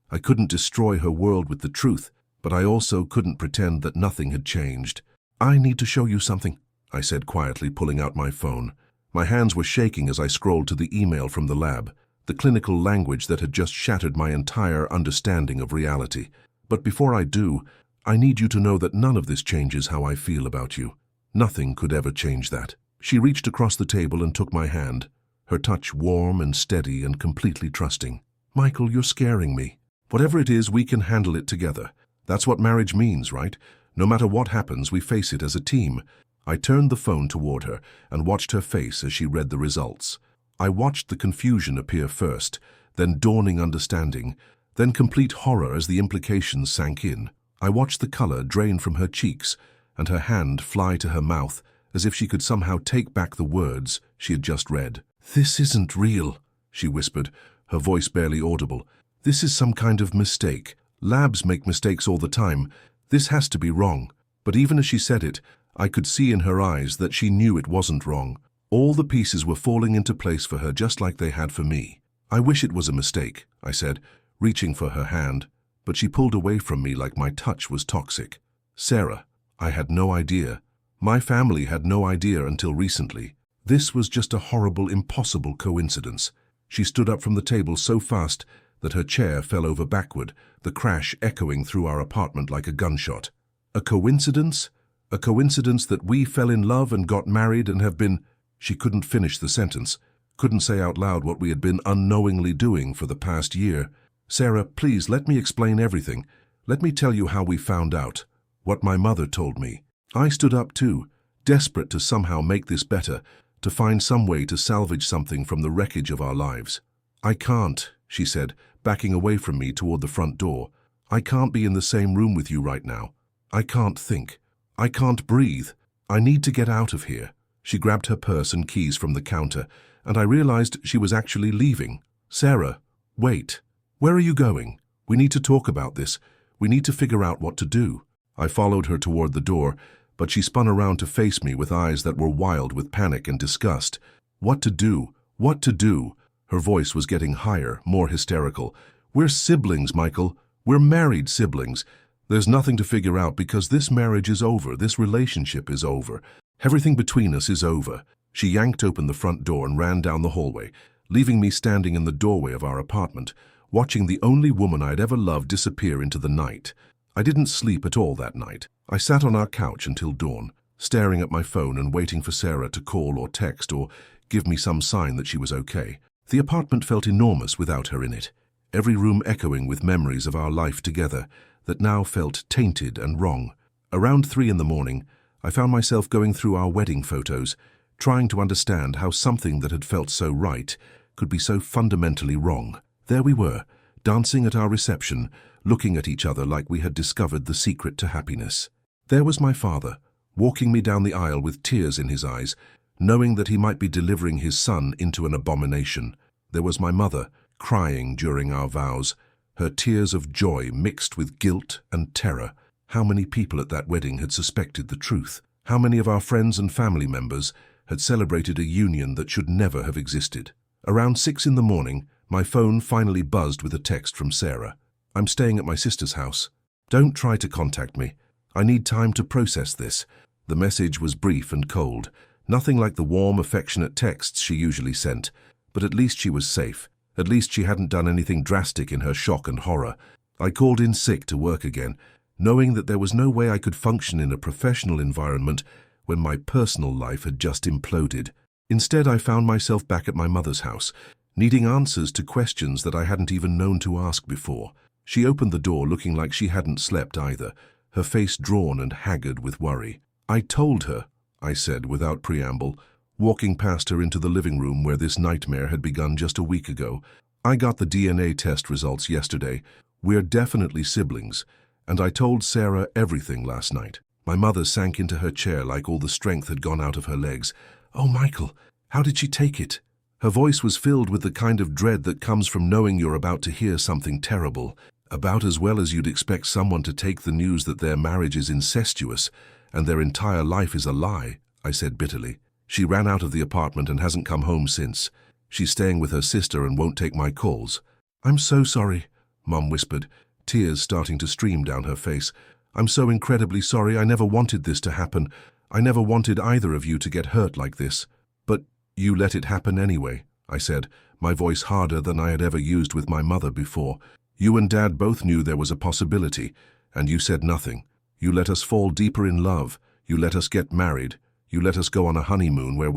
I couldn't destroy her world with the truth, but I also couldn't pretend that nothing had changed. "I need to show you something," I said quietly, pulling out my phone. My hands were shaking as I scrolled to the email from the lab, the clinical language that had just shattered my entire understanding of reality. "But before I do, I need you to know that none of this changes how I feel about you. Nothing could ever change that." She reached across the table and took my hand, her touch warm and steady and completely trusting. "Michael, you're scaring me. Whatever it is, we can handle it together. That's what marriage means, right? No matter what happens, we face it as a team." I turned the phone toward her and watched her face as she read the results. I watched the confusion appear first, then dawning understanding, then complete horror as the implications sank in. I watched the color drain from her cheeks and her hand fly to her mouth as if she could somehow take back the words she had just read. "This isn't real," she whispered, her voice barely audible. "This is some kind of mistake. Labs make mistakes all the time. This has to be wrong." But even as she said it, I could see in her eyes that she knew it wasn't wrong. All the pieces were falling into place for her just like they had for me. "I wish it was a mistake," I said, reaching for her hand, but she pulled away from me like my touch was toxic. "Sarah, I had no idea. My family had no idea until recently. This was just a horrible, impossible coincidence." She stood up from the table so fast that her chair fell over backward, the crash echoing through our apartment like a gunshot. "A coincidence? A coincidence that we fell in love and got married and have been—" She couldn't finish the sentence, couldn't say out loud what we had been unknowingly doing for the past year. "Sarah, please let me explain everything. Let me tell you how we found out. What my mother told me." I stood up too, desperate to somehow make this better, to find some way to salvage something from the wreckage of our lives. "I can't," she said, backing away from me toward the front door. "I can't be in the same room with you right now. I can't think. I can't breathe. I need to get out of here." She grabbed her purse and keys from the counter, and I realized she was actually leaving. "Sarah, wait. Where are you going? We need to talk about this. We need to figure out what to do." I followed her toward the door, but she spun around to face me with eyes that were wild with panic and disgust. "What to do? What to do?" Her voice was getting higher, more hysterical. "We're siblings, Michael. We're married siblings. There's nothing to figure out because this marriage is over. This relationship is over. Everything between us is over." She yanked open the front door and ran down the hallway, leaving me standing in the doorway of our apartment, watching the only woman I'd ever loved disappear into the night. I didn't sleep at all that night. I sat on our couch until dawn, staring at my phone and waiting for Sarah to call or text or give me some sign that she was okay. The apartment felt enormous without her in it, every room echoing with memories of our life together that now felt tainted and wrong. Around 3 in the morning, I found myself going through our wedding photos, trying to understand how something that had felt so right could be so fundamentally wrong. There we were, dancing at our reception, looking at each other like we had discovered the secret to happiness. There was my father, walking me down the aisle with tears in his eyes, knowing that he might be delivering his son into an abomination. There was my mother, crying during our vows, her tears of joy mixed with guilt and terror. How many people at that wedding had suspected the truth? How many of our friends and family members had celebrated a union that should never have existed? Around 6 in the morning, my phone finally buzzed with a text from Sarah. "I'm staying at my sister's house. Don't try to contact me. I need time to process this." The message was brief and cold, nothing like the warm, affectionate texts she usually sent, but at least she was safe. At least she hadn't done anything drastic in her shock and horror. I called in sick to work again, knowing that there was no way I could function in a professional environment when my personal life had just imploded. Instead, I found myself back at my mother's house, needing answers to questions that I hadn't even known to ask before. She opened the door looking like she hadn't slept either, her face drawn and haggard with worry. "I told her," I said without preamble, walking past her into the living room where this nightmare had begun just a week ago. "I got the DNA test results yesterday. We're definitely siblings. And I told Sarah everything last night." My mother sank into her chair like all the strength had gone out of her legs. "Oh, Michael, how did she take it?" Her voice was filled with the kind of dread that comes from knowing you're about to hear something terrible. About as well as you'd expect someone to take the news that their marriage is incestuous and their entire life is a lie, I said bitterly. She ran out of the apartment and hasn't come home since. She's staying with her sister and won't take my calls. I'm so sorry, Mum whispered, tears starting to stream down her face. I'm so incredibly sorry. I never wanted this to happen. I never wanted either of you to get hurt like this. But you let it happen anyway, I said, my voice harder than I had ever used with my mother before. You and Dad both knew there was a possibility, and you said nothing. You let us fall deeper in love. You let us get married. You let us go on a honeymoon where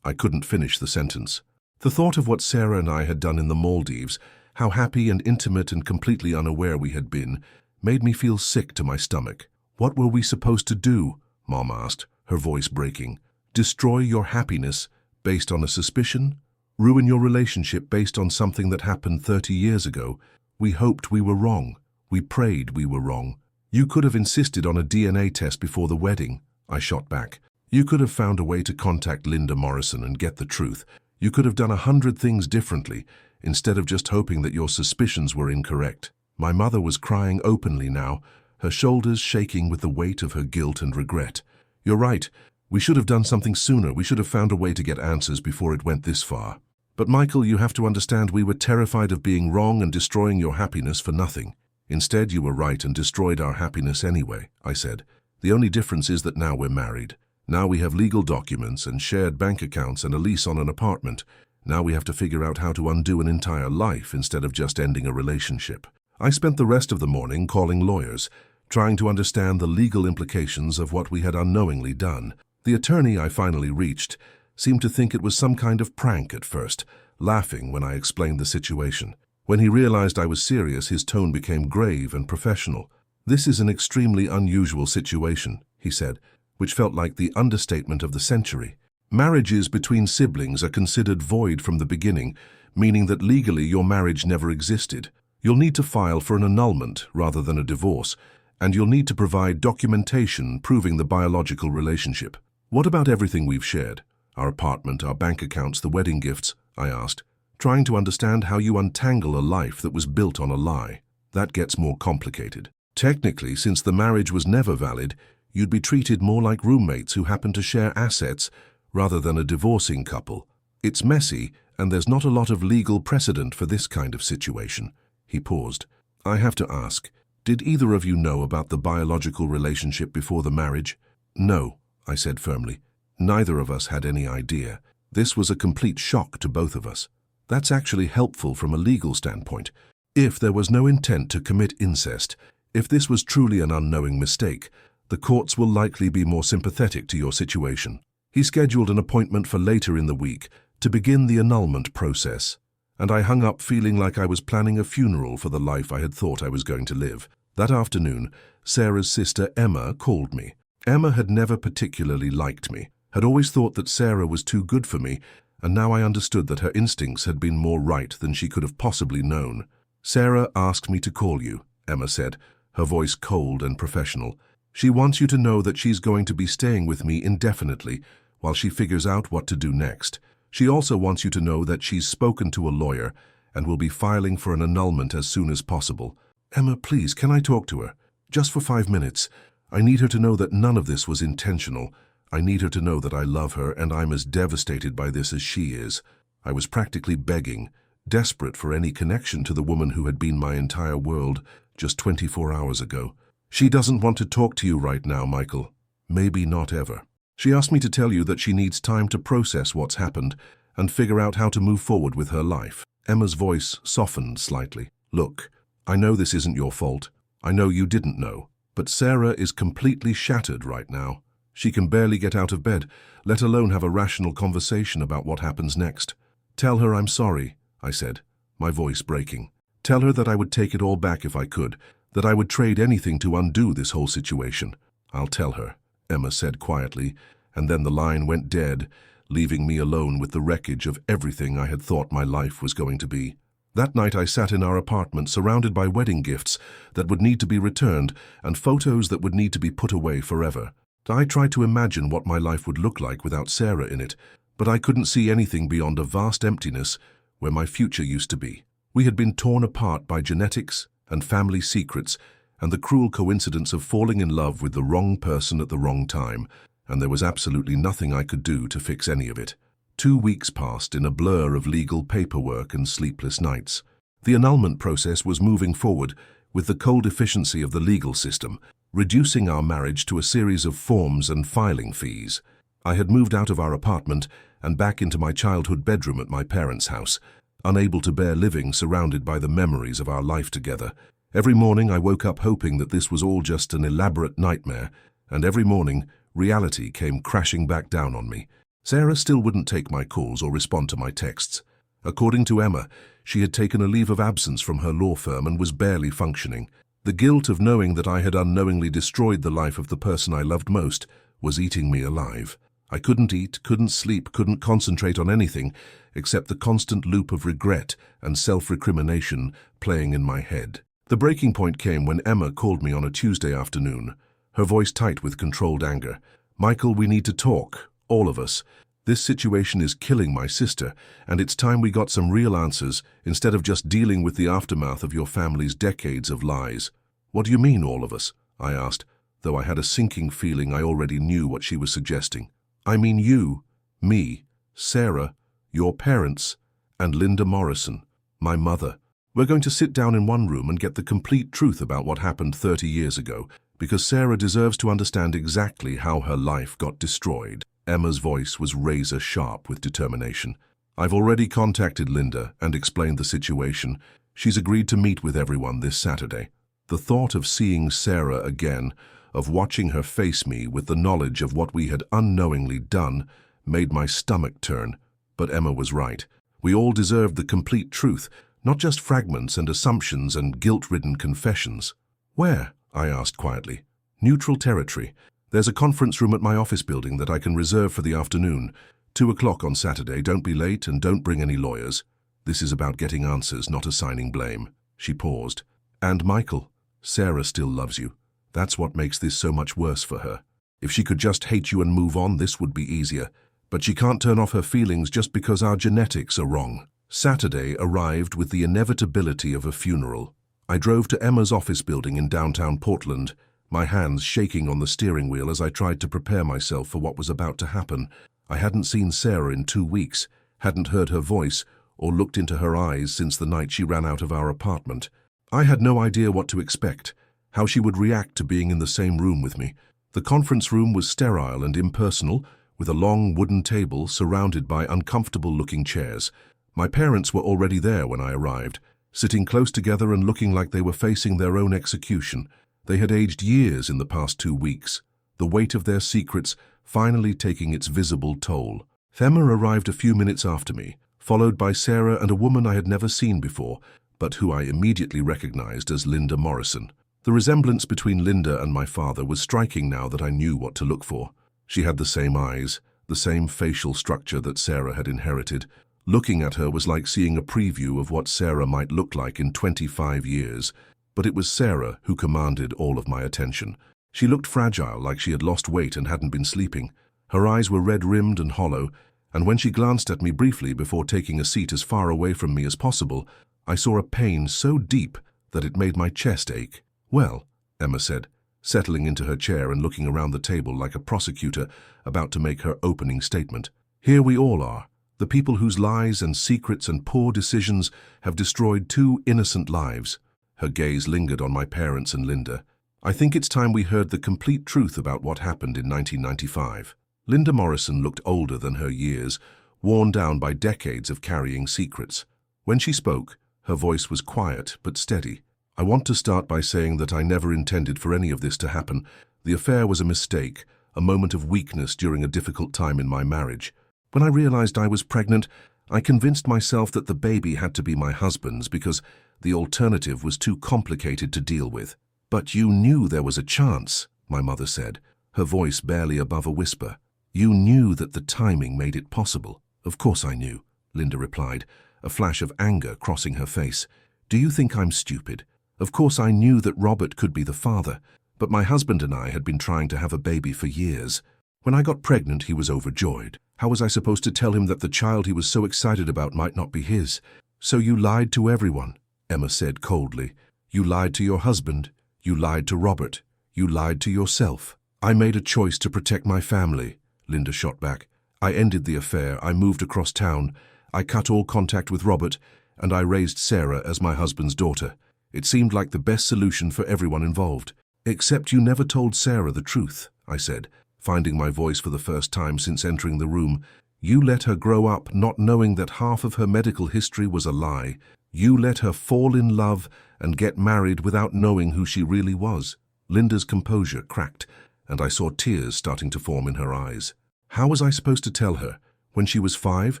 I couldn't finish the sentence. The thought of what Sarah and I had done in the Maldives, how happy and intimate and completely unaware we had been, made me feel sick to my stomach. What were we supposed to do? Mom asked, her voice breaking. Destroy your happiness based on a suspicion? Ruin your relationship based on something that happened 30 years ago? We hoped we were wrong. We prayed we were wrong. You could have insisted on a DNA test before the wedding, I shot back. You could have found a way to contact Linda Morrison and get the truth. You could have done 100 things differently, instead of just hoping that your suspicions were incorrect. My mother was crying openly now, her shoulders shaking with the weight of her guilt and regret. You're right. We should have done something sooner. We should have found a way to get answers before it went this far. But Michael, you have to understand we were terrified of being wrong and destroying your happiness for nothing. Instead, you were right and destroyed our happiness anyway, I said. The only difference is that now we're married. Now we have legal documents and shared bank accounts and a lease on an apartment. Now we have to figure out how to undo an entire life instead of just ending a relationship. I spent the rest of the morning calling lawyers, trying to understand the legal implications of what we had unknowingly done. The attorney I finally reached seemed to think it was some kind of prank at first, laughing when I explained the situation. When he realized I was serious, his tone became grave and professional. This is an extremely unusual situation, he said, which felt like the understatement of the century. Marriages between siblings are considered void from the beginning, meaning that legally your marriage never existed. You'll need to file for an annulment rather than a divorce, and you'll need to provide documentation proving the biological relationship. What about everything we've shared? Our apartment, our bank accounts, the wedding gifts, I asked, trying to understand how you untangle a life that was built on a lie. That gets more complicated. Technically, since the marriage was never valid, you'd be treated more like roommates who happen to share assets rather than a divorcing couple. It's messy, and there's not a lot of legal precedent for this kind of situation. He paused. I have to ask, did either of you know about the biological relationship before the marriage? No, I said firmly. Neither of us had any idea. This was a complete shock to both of us. That's actually helpful from a legal standpoint. If there was no intent to commit incest, if this was truly an unknowing mistake, the courts will likely be more sympathetic to your situation. He scheduled an appointment for later in the week to begin the annulment process, and I hung up feeling like I was planning a funeral for the life I had thought I was going to live. That afternoon, Sarah's sister Emma called me. Emma had never particularly liked me, had always thought that Sarah was too good for me, and now I understood that her instincts had been more right than she could have possibly known. Sarah asked me to call you, Emma said, her voice cold and professional. She wants you to know that she's going to be staying with me indefinitely while she figures out what to do next. She also wants you to know that she's spoken to a lawyer and will be filing for an annulment as soon as possible. Emma, please, can I talk to her? Just for 5 minutes. I need her to know that none of this was intentional. I need her to know that I love her and I'm as devastated by this as she is. I was practically begging, desperate for any connection to the woman who had been my entire world just 24 hours ago. She doesn't want to talk to you right now, Michael. Maybe not ever. She asked me to tell you that she needs time to process what's happened and figure out how to move forward with her life. Emma's voice softened slightly. Look, I know this isn't your fault. I know you didn't know. But Sarah is completely shattered right now. She can barely get out of bed, let alone have a rational conversation about what happens next. Tell her I'm sorry, I said, my voice breaking. Tell her that I would take it all back if I could, that I would trade anything to undo this whole situation. I'll tell her, Emma said quietly, and then the line went dead, leaving me alone with the wreckage of everything I had thought my life was going to be. That night I sat in our apartment surrounded by wedding gifts that would need to be returned and photos that would need to be put away forever. I tried to imagine what my life would look like without Sarah in it, but I couldn't see anything beyond a vast emptiness where my future used to be. We had been torn apart by genetics and family secrets, and the cruel coincidence of falling in love with the wrong person at the wrong time, and there was absolutely nothing I could do to fix any of it. 2 weeks passed in a blur of legal paperwork and sleepless nights. The annulment process was moving forward with the cold efficiency of the legal system, reducing our marriage to a series of forms and filing fees. I had moved out of our apartment and back into my childhood bedroom at my parents' house, unable to bear living surrounded by the memories of our life together. Every morning I woke up hoping that this was all just an elaborate nightmare, and every morning reality came crashing back down on me. Sarah still wouldn't take my calls or respond to my texts. According to Emma, she had taken a leave of absence from her law firm and was barely functioning. The guilt of knowing that I had unknowingly destroyed the life of the person I loved most was eating me alive. I couldn't eat, couldn't sleep, couldn't concentrate on anything except the constant loop of regret and self-recrimination playing in my head. The breaking point came when Emma called me on a Tuesday afternoon, her voice tight with controlled anger. "Michael, we need to talk, all of us. This situation is killing my sister, and it's time we got some real answers instead of just dealing with the aftermath of your family's decades of lies." "What do you mean, all of us?" I asked, though I had a sinking feeling I already knew what she was suggesting. "I mean you, me, Sarah, your parents, and Linda Morrison, my mother. We're going to sit down in one room and get the complete truth about what happened 30 years ago, because Sarah deserves to understand exactly how her life got destroyed." Emma's voice was razor-sharp with determination. "I've already contacted Linda and explained the situation. She's agreed to meet with everyone this Saturday." The thought of seeing Sarah again, of watching her face me with the knowledge of what we had unknowingly done, made my stomach turn. But Emma was right. We all deserved the complete truth, not just fragments and assumptions and guilt-ridden confessions. "Where?" I asked quietly. "Neutral territory. There's a conference room at my office building that I can reserve for the afternoon. 2 o'clock on Saturday. Don't be late and don't bring any lawyers. This is about getting answers, not assigning blame." She paused. "And Michael, Sarah still loves you. That's what makes this so much worse for her. If she could just hate you and move on, this would be easier. But she can't turn off her feelings just because our genetics are wrong." Saturday arrived with the inevitability of a funeral. I drove to Emma's office building in downtown Portland, my hands shaking on the steering wheel as I tried to prepare myself for what was about to happen. I hadn't seen Sarah in 2 weeks, hadn't heard her voice, or looked into her eyes since the night she ran out of our apartment. I had no idea what to expect, how she would react to being in the same room with me. The conference room was sterile and impersonal, with a long wooden table surrounded by uncomfortable-looking chairs. My parents were already there when I arrived, sitting close together and looking like they were facing their own execution. They had aged years in the past 2 weeks, the weight of their secrets finally taking its visible toll. Emma arrived a few minutes after me, followed by Sarah and a woman I had never seen before, but who I immediately recognized as Linda Morrison. The resemblance between Linda and my father was striking now that I knew what to look for. She had the same eyes, the same facial structure that Sarah had inherited. Looking at her was like seeing a preview of what Sarah might look like in 25 years. But it was Sarah who commanded all of my attention. She looked fragile, like she had lost weight and hadn't been sleeping. Her eyes were red-rimmed and hollow, and when she glanced at me briefly before taking a seat as far away from me as possible, I saw a pain so deep that it made my chest ache. "Well," Emma said, settling into her chair and looking around the table like a prosecutor about to make her opening statement. "Here we all are, the people whose lies and secrets and poor decisions have destroyed 2 innocent lives." Her gaze lingered on my parents and Linda. "I think it's time we heard the complete truth about what happened in 1995. Linda Morrison looked older than her years, worn down by decades of carrying secrets. When she spoke, her voice was quiet but steady. "I want to start by saying that I never intended for any of this to happen. The affair was a mistake, a moment of weakness during a difficult time in my marriage. When I realized I was pregnant, I convinced myself that the baby had to be my husband's because the alternative was too complicated to deal with." "But you knew there was a chance," my mother said, her voice barely above a whisper. "You knew that the timing made it possible." "Of course I knew," Linda replied, a flash of anger crossing her face. "Do you think I'm stupid? Of course I knew that Robert could be the father, but my husband and I had been trying to have a baby for years. When I got pregnant, he was overjoyed. How was I supposed to tell him that the child he was so excited about might not be his?" "So you lied to everyone," Emma said coldly. You lied to your husband. You lied to Robert. You lied to yourself. I made a choice to protect my family, Linda shot back. I ended the affair. I moved across town. I cut all contact with Robert, and I raised Sarah as my husband's daughter. It seemed like the best solution for everyone involved. Except you never told Sarah the truth, I said, finding my voice for the first time since entering the room. You let her grow up not knowing that half of her medical history was a lie. You let her fall in love and get married without knowing who she really was. Linda's composure cracked, and I saw tears starting to form in her eyes. How was I supposed to tell her? When she was 5,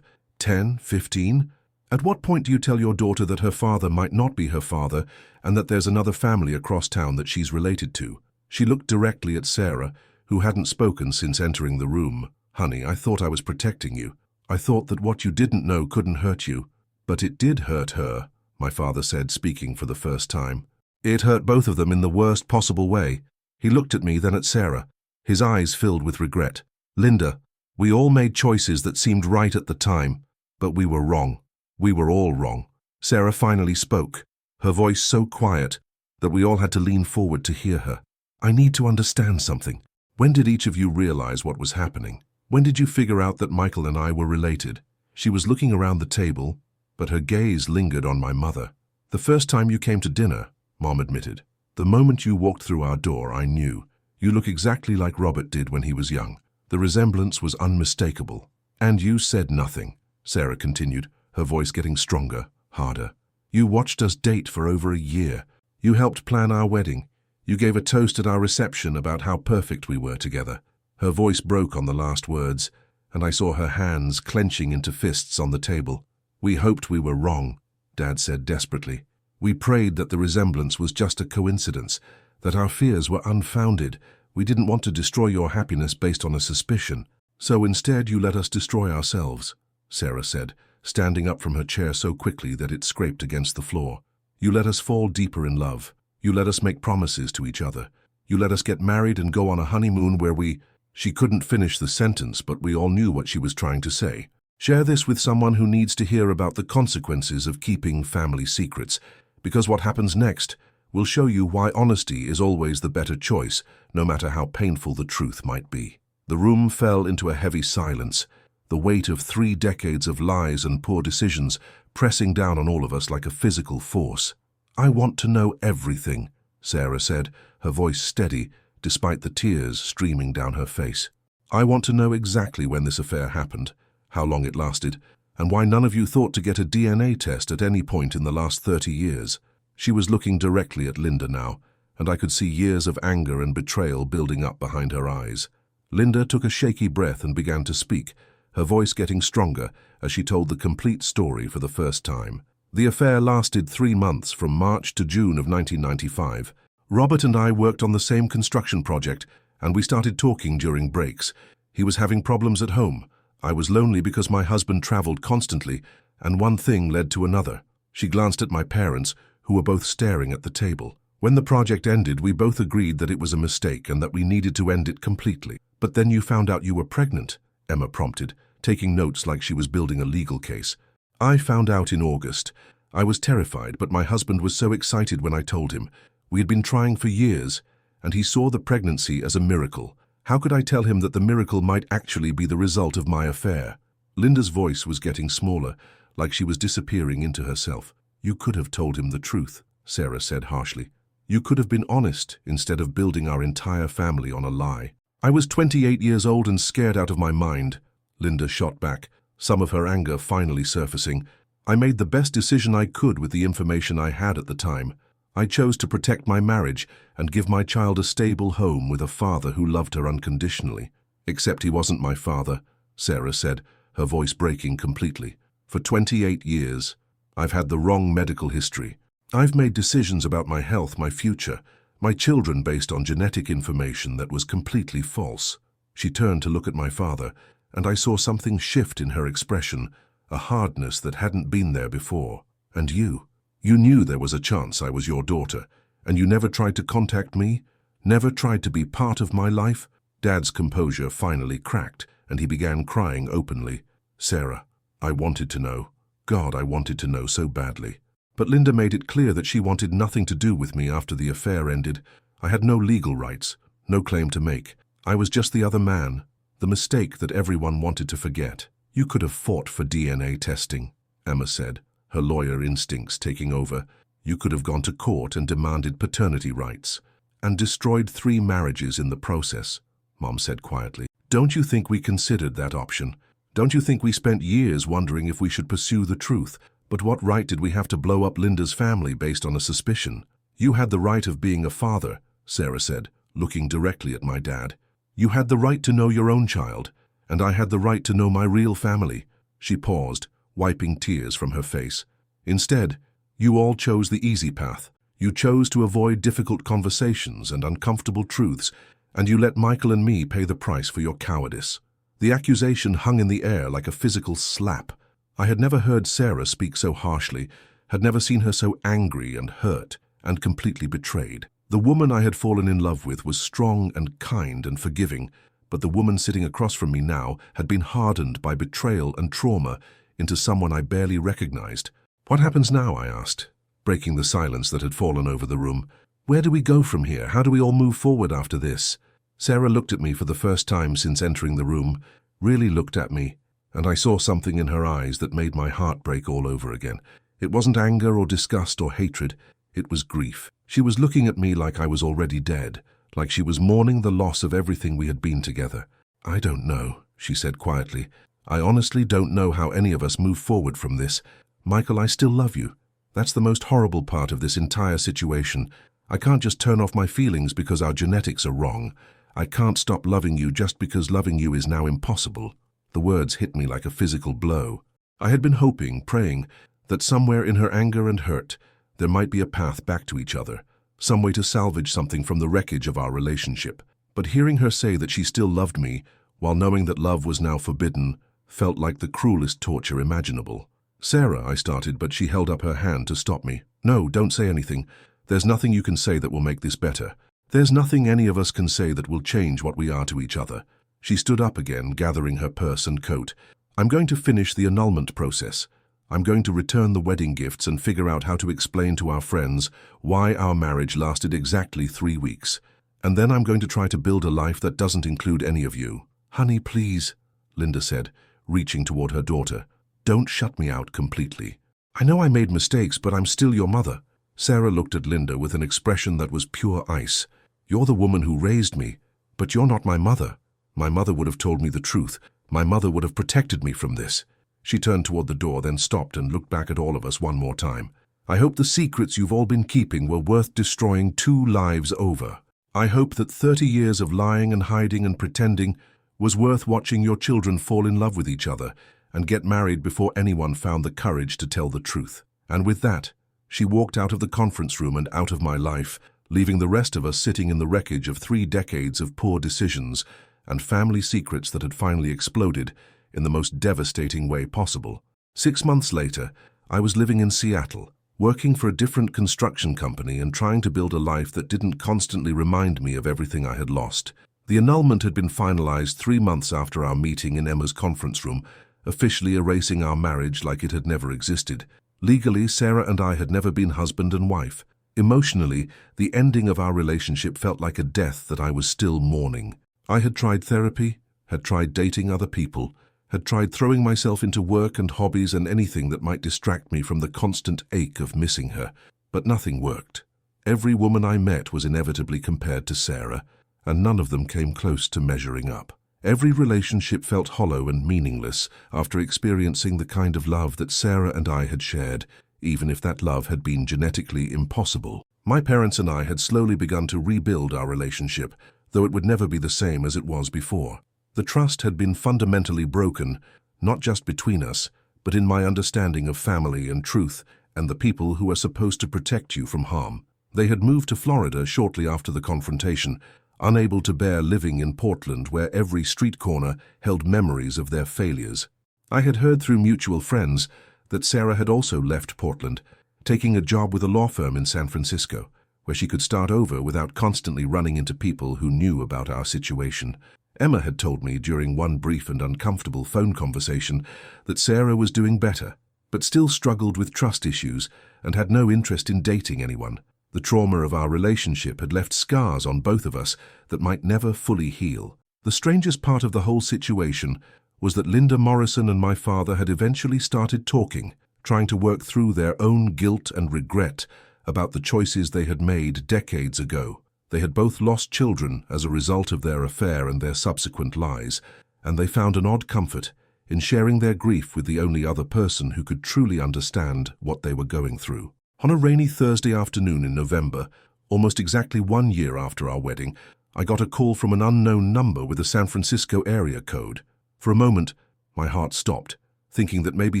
10, 15? At what point do you tell your daughter that her father might not be her father and that there's another family across town that she's related to? She looked directly at Sarah, who hadn't spoken since entering the room. Honey, I thought I was protecting you. I thought that what you didn't know couldn't hurt you. But it did hurt her, my father said, speaking for the first time. It hurt both of them in the worst possible way. He looked at me, then at Sarah, his eyes filled with regret. Linda, we all made choices that seemed right at the time, but we were wrong. We were all wrong. Sarah finally spoke, her voice so quiet that we all had to lean forward to hear her. I need to understand something. When did each of you realize what was happening? When did you figure out that Michael and I were related? She was looking around the table, but her gaze lingered on my mother. The first time you came to dinner, Mom admitted. The moment you walked through our door, I knew. You look exactly like Robert did when he was young. The resemblance was unmistakable. And you said nothing, Sarah continued, her voice getting stronger, harder. You watched us date for over a year. You helped plan our wedding. You gave a toast at our reception about how perfect we were together. Her voice broke on the last words, and I saw her hands clenching into fists on the table. We hoped we were wrong, Dad said desperately. We prayed that the resemblance was just a coincidence, that our fears were unfounded. We didn't want to destroy your happiness based on a suspicion. So instead you let us destroy ourselves, Sarah said, standing up from her chair so quickly that it scraped against the floor. You let us fall deeper in love. You let us make promises to each other. You let us get married and go on a honeymoon where we... She couldn't finish the sentence, but we all knew what she was trying to say. Share this with someone who needs to hear about the consequences of keeping family secrets, because what happens next will show you why honesty is always the better choice, no matter how painful the truth might be. The room fell into a heavy silence, the weight of 3 decades of lies and poor decisions pressing down on all of us like a physical force. I want to know everything, Sarah said, her voice steady, despite the tears streaming down her face. I want to know exactly when this affair happened, how long it lasted, and why none of you thought to get a DNA test at any point in the last 30 years. She was looking directly at Linda now, and I could see years of anger and betrayal building up behind her eyes. Linda took a shaky breath and began to speak, her voice getting stronger as she told the complete story for the first time. The affair lasted 3 months, from March to June of 1995. Robert and I worked on the same construction project, and we started talking during breaks. He was having problems at home. I was lonely because my husband traveled constantly, and one thing led to another. She glanced at my parents, who were both staring at the table. When the project ended, we both agreed that it was a mistake and that we needed to end it completely. But then you found out you were pregnant, Emma prompted, taking notes like she was building a legal case. I found out in August. I was terrified, but my husband was so excited when I told him. We had been trying for years, and he saw the pregnancy as a miracle. How could I tell him that the miracle might actually be the result of my affair? Linda's voice was getting smaller, like she was disappearing into herself. You could have told him the truth, Sarah said harshly. You could have been honest instead of building our entire family on a lie. I was 28 years old and scared out of my mind, Linda shot back, some of her anger finally surfacing. I made the best decision I could with the information I had at the time. I chose to protect my marriage and give my child a stable home with a father who loved her unconditionally. Except he wasn't my father, Sarah said, her voice breaking completely. For 28 years, I've had the wrong medical history. I've made decisions about my health, my future, my children based on genetic information that was completely false. She turned to look at my father, and I saw something shift in her expression, a hardness that hadn't been there before. And you knew there was a chance I was your daughter, and you never tried to contact me? Never tried to be part of my life? Dad's composure finally cracked, and he began crying openly. Sarah, I wanted to know. God, I wanted to know so badly. But Linda made it clear that she wanted nothing to do with me after the affair ended. I had no legal rights, no claim to make. I was just the other man, the mistake that everyone wanted to forget. You could have fought for DNA testing, Emma said, her lawyer instincts taking over. You could have gone to court and demanded paternity rights, and destroyed 3 marriages in the process, Mom said quietly. Don't you think we considered that option? Don't you think we spent years wondering if we should pursue the truth? But what right did we have to blow up Linda's family based on a suspicion? You had the right of being a father, Sarah said, looking directly at my dad. You had the right to know your own child, and I had the right to know my real family. She paused, wiping tears from her face. Instead, you all chose the easy path. You chose to avoid difficult conversations and uncomfortable truths, and you let Michael and me pay the price for your cowardice. The accusation hung in the air like a physical slap. I had never heard Sarah speak so harshly, had never seen her so angry and hurt and completely betrayed. The woman I had fallen in love with was strong and kind and forgiving, but the woman sitting across from me now had been hardened by betrayal and trauma into someone I barely recognized. What happens now? I asked, breaking the silence that had fallen over the room. Where do we go from here? How do we all move forward after this? Sarah looked at me for the first time since entering the room, really looked at me, and I saw something in her eyes that made my heart break all over again. It wasn't anger or disgust or hatred, it was grief. She was looking at me like I was already dead, like she was mourning the loss of everything we had been together. I don't know, she said quietly. I honestly don't know how any of us move forward from this. Michael, I still love you. That's the most horrible part of this entire situation. I can't just turn off my feelings because our genetics are wrong. I can't stop loving you just because loving you is now impossible. The words hit me like a physical blow. I had been hoping, praying, that somewhere in her anger and hurt, there might be a path back to each other, some way to salvage something from the wreckage of our relationship. But hearing her say that she still loved me, while knowing that love was now forbidden, felt like the cruelest torture imaginable. Sarah, I started, but she held up her hand to stop me. No, don't say anything. There's nothing you can say that will make this better. There's nothing any of us can say that will change what we are to each other. She stood up again, gathering her purse and coat. I'm going to finish the annulment process. I'm going to return the wedding gifts and figure out how to explain to our friends why our marriage lasted exactly 3 weeks. And then I'm going to try to build a life that doesn't include any of you. Honey, please, Linda said, reaching toward her daughter. Don't shut me out completely. I know I made mistakes, but I'm still your mother. Sarah looked at Linda with an expression that was pure ice. You're the woman who raised me, but you're not my mother. My mother would have told me the truth. My mother would have protected me from this. She turned toward the door, then stopped and looked back at all of us one more time. I hope the secrets you've all been keeping were worth destroying 2 lives over. I hope that 30 years of lying and hiding and pretending was worth watching your children fall in love with each other and get married before anyone found the courage to tell the truth. And with that, she walked out of the conference room and out of my life, leaving the rest of us sitting in the wreckage of 3 decades of poor decisions and family secrets that had finally exploded in the most devastating way possible. 6 months later, I was living in Seattle, working for a different construction company and trying to build a life that didn't constantly remind me of everything I had lost. The annulment had been finalized 3 months after our meeting in Emma's conference room, officially erasing our marriage like it had never existed. Legally, Sarah and I had never been husband and wife. Emotionally, the ending of our relationship felt like a death that I was still mourning. I had tried therapy, had tried dating other people, had tried throwing myself into work and hobbies and anything that might distract me from the constant ache of missing her, but nothing worked. Every woman I met was inevitably compared to Sarah, and none of them came close to measuring up. Every relationship felt hollow and meaningless after experiencing the kind of love that Sarah and I had shared, even if that love had been genetically impossible. My parents and I had slowly begun to rebuild our relationship, though it would never be the same as it was before. The trust had been fundamentally broken, not just between us, but in my understanding of family and truth and the people who are supposed to protect you from harm. They had moved to Florida shortly after the confrontation, unable to bear living in Portland where every street corner held memories of their failures. I had heard through mutual friends that Sarah had also left Portland, taking a job with a law firm in San Francisco, where she could start over without constantly running into people who knew about our situation. Emma had told me during one brief and uncomfortable phone conversation that Sarah was doing better, but still struggled with trust issues and had no interest in dating anyone. The trauma of our relationship had left scars on both of us that might never fully heal. The strangest part of the whole situation was that Linda Morrison and my father had eventually started talking, trying to work through their own guilt and regret about the choices they had made decades ago. They had both lost children as a result of their affair and their subsequent lies, and they found an odd comfort in sharing their grief with the only other person who could truly understand what they were going through. On a rainy Thursday afternoon in November, almost exactly 1 year after our wedding, I got a call from an unknown number with a San Francisco area code. For a moment, my heart stopped, thinking that maybe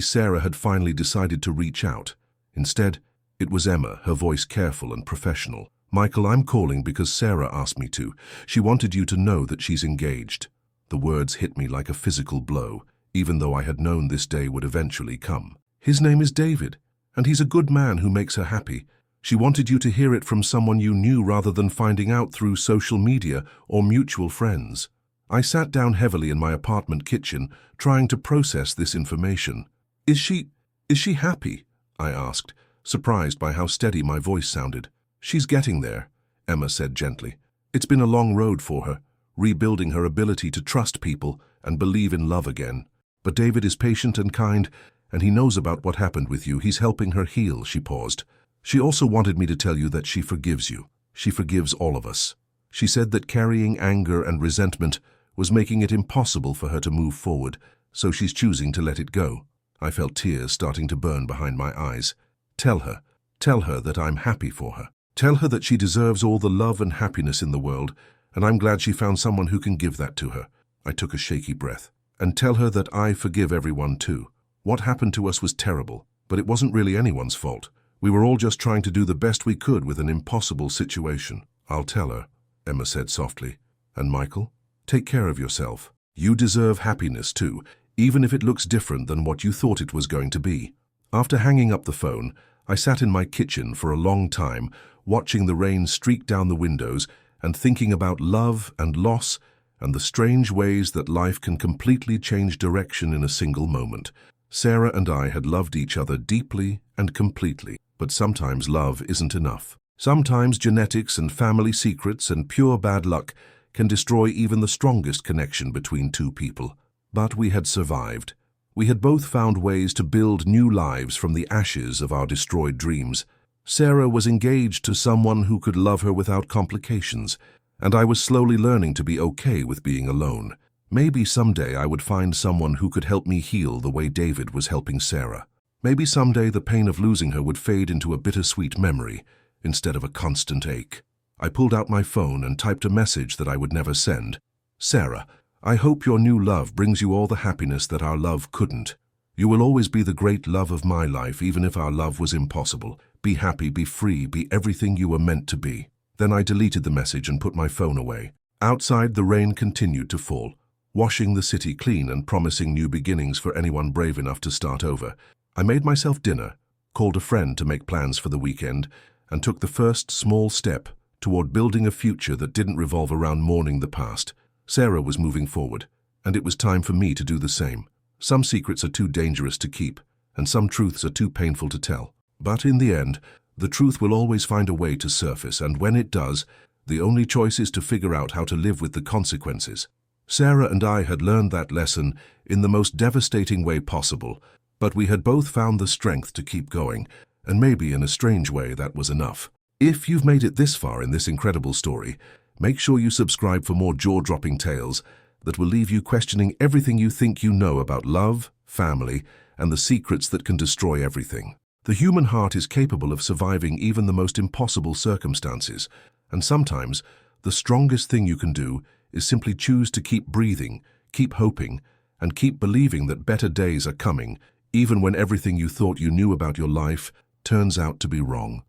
Sarah had finally decided to reach out. Instead, it was Emma, her voice careful and professional. "Michael, I'm calling because Sarah asked me to. She wanted you to know that she's engaged." The words hit me like a physical blow, even though I had known this day would eventually come. "His name is David, and he's a good man who makes her happy. She wanted you to hear it from someone you knew rather than finding out through social media or mutual friends." I sat down heavily in my apartment kitchen, trying to process this information. Is she happy?" I asked, surprised by how steady my voice sounded. "She's getting there," Emma said gently. "It's been a long road for her, rebuilding her ability to trust people and believe in love again. But David is patient and kind, and he knows about what happened with you. He's helping her heal." She paused. "She also wanted me to tell you that she forgives you. She forgives all of us. She said that carrying anger and resentment was making it impossible for her to move forward, so she's choosing to let it go." I felt tears starting to burn behind my eyes. Tell her that I'm happy for her. Tell her that she deserves all the love and happiness in the world, and I'm glad she found someone who can give that to her." I took a shaky breath. "And tell her that I forgive everyone too. What happened to us was terrible, but it wasn't really anyone's fault. We were all just trying to do the best we could with an impossible situation." "I'll tell her," Emma said softly. "And Michael, take care of yourself. You deserve happiness too, even if it looks different than what you thought it was going to be." After hanging up the phone, I sat in my kitchen for a long time, watching the rain streak down the windows and thinking about love and loss and the strange ways that life can completely change direction in a single moment. Sarah and I had loved each other deeply and completely, but sometimes love isn't enough. Sometimes genetics and family secrets and pure bad luck can destroy even the strongest connection between two people. But we had survived. We had both found ways to build new lives from the ashes of our destroyed dreams. Sarah was engaged to someone who could love her without complications, and I was slowly learning to be okay with being alone. Maybe someday I would find someone who could help me heal the way David was helping Sarah. Maybe someday the pain of losing her would fade into a bittersweet memory instead of a constant ache. I pulled out my phone and typed a message that I would never send. "Sarah, I hope your new love brings you all the happiness that our love couldn't. You will always be the great love of my life, even if our love was impossible. Be happy, be free, be everything you were meant to be." Then I deleted the message and put my phone away. Outside, the rain continued to fall, washing the city clean and promising new beginnings for anyone brave enough to start over. I made myself dinner, called a friend to make plans for the weekend, and took the first small step toward building a future that didn't revolve around mourning the past. Sarah was moving forward, and it was time for me to do the same. Some secrets are too dangerous to keep, and some truths are too painful to tell. But in the end, the truth will always find a way to surface, and when it does, the only choice is to figure out how to live with the consequences. Sarah and I had learned that lesson in the most devastating way possible, but we had both found the strength to keep going, and maybe in a strange way that was enough. If you've made it this far in this incredible story, make sure you subscribe for more jaw-dropping tales that will leave you questioning everything you think you know about love, family, and the secrets that can destroy everything. The human heart is capable of surviving even the most impossible circumstances, and sometimes the strongest thing you can do is simply choose to keep breathing, keep hoping, and keep believing that better days are coming, even when everything you thought you knew about your life turns out to be wrong.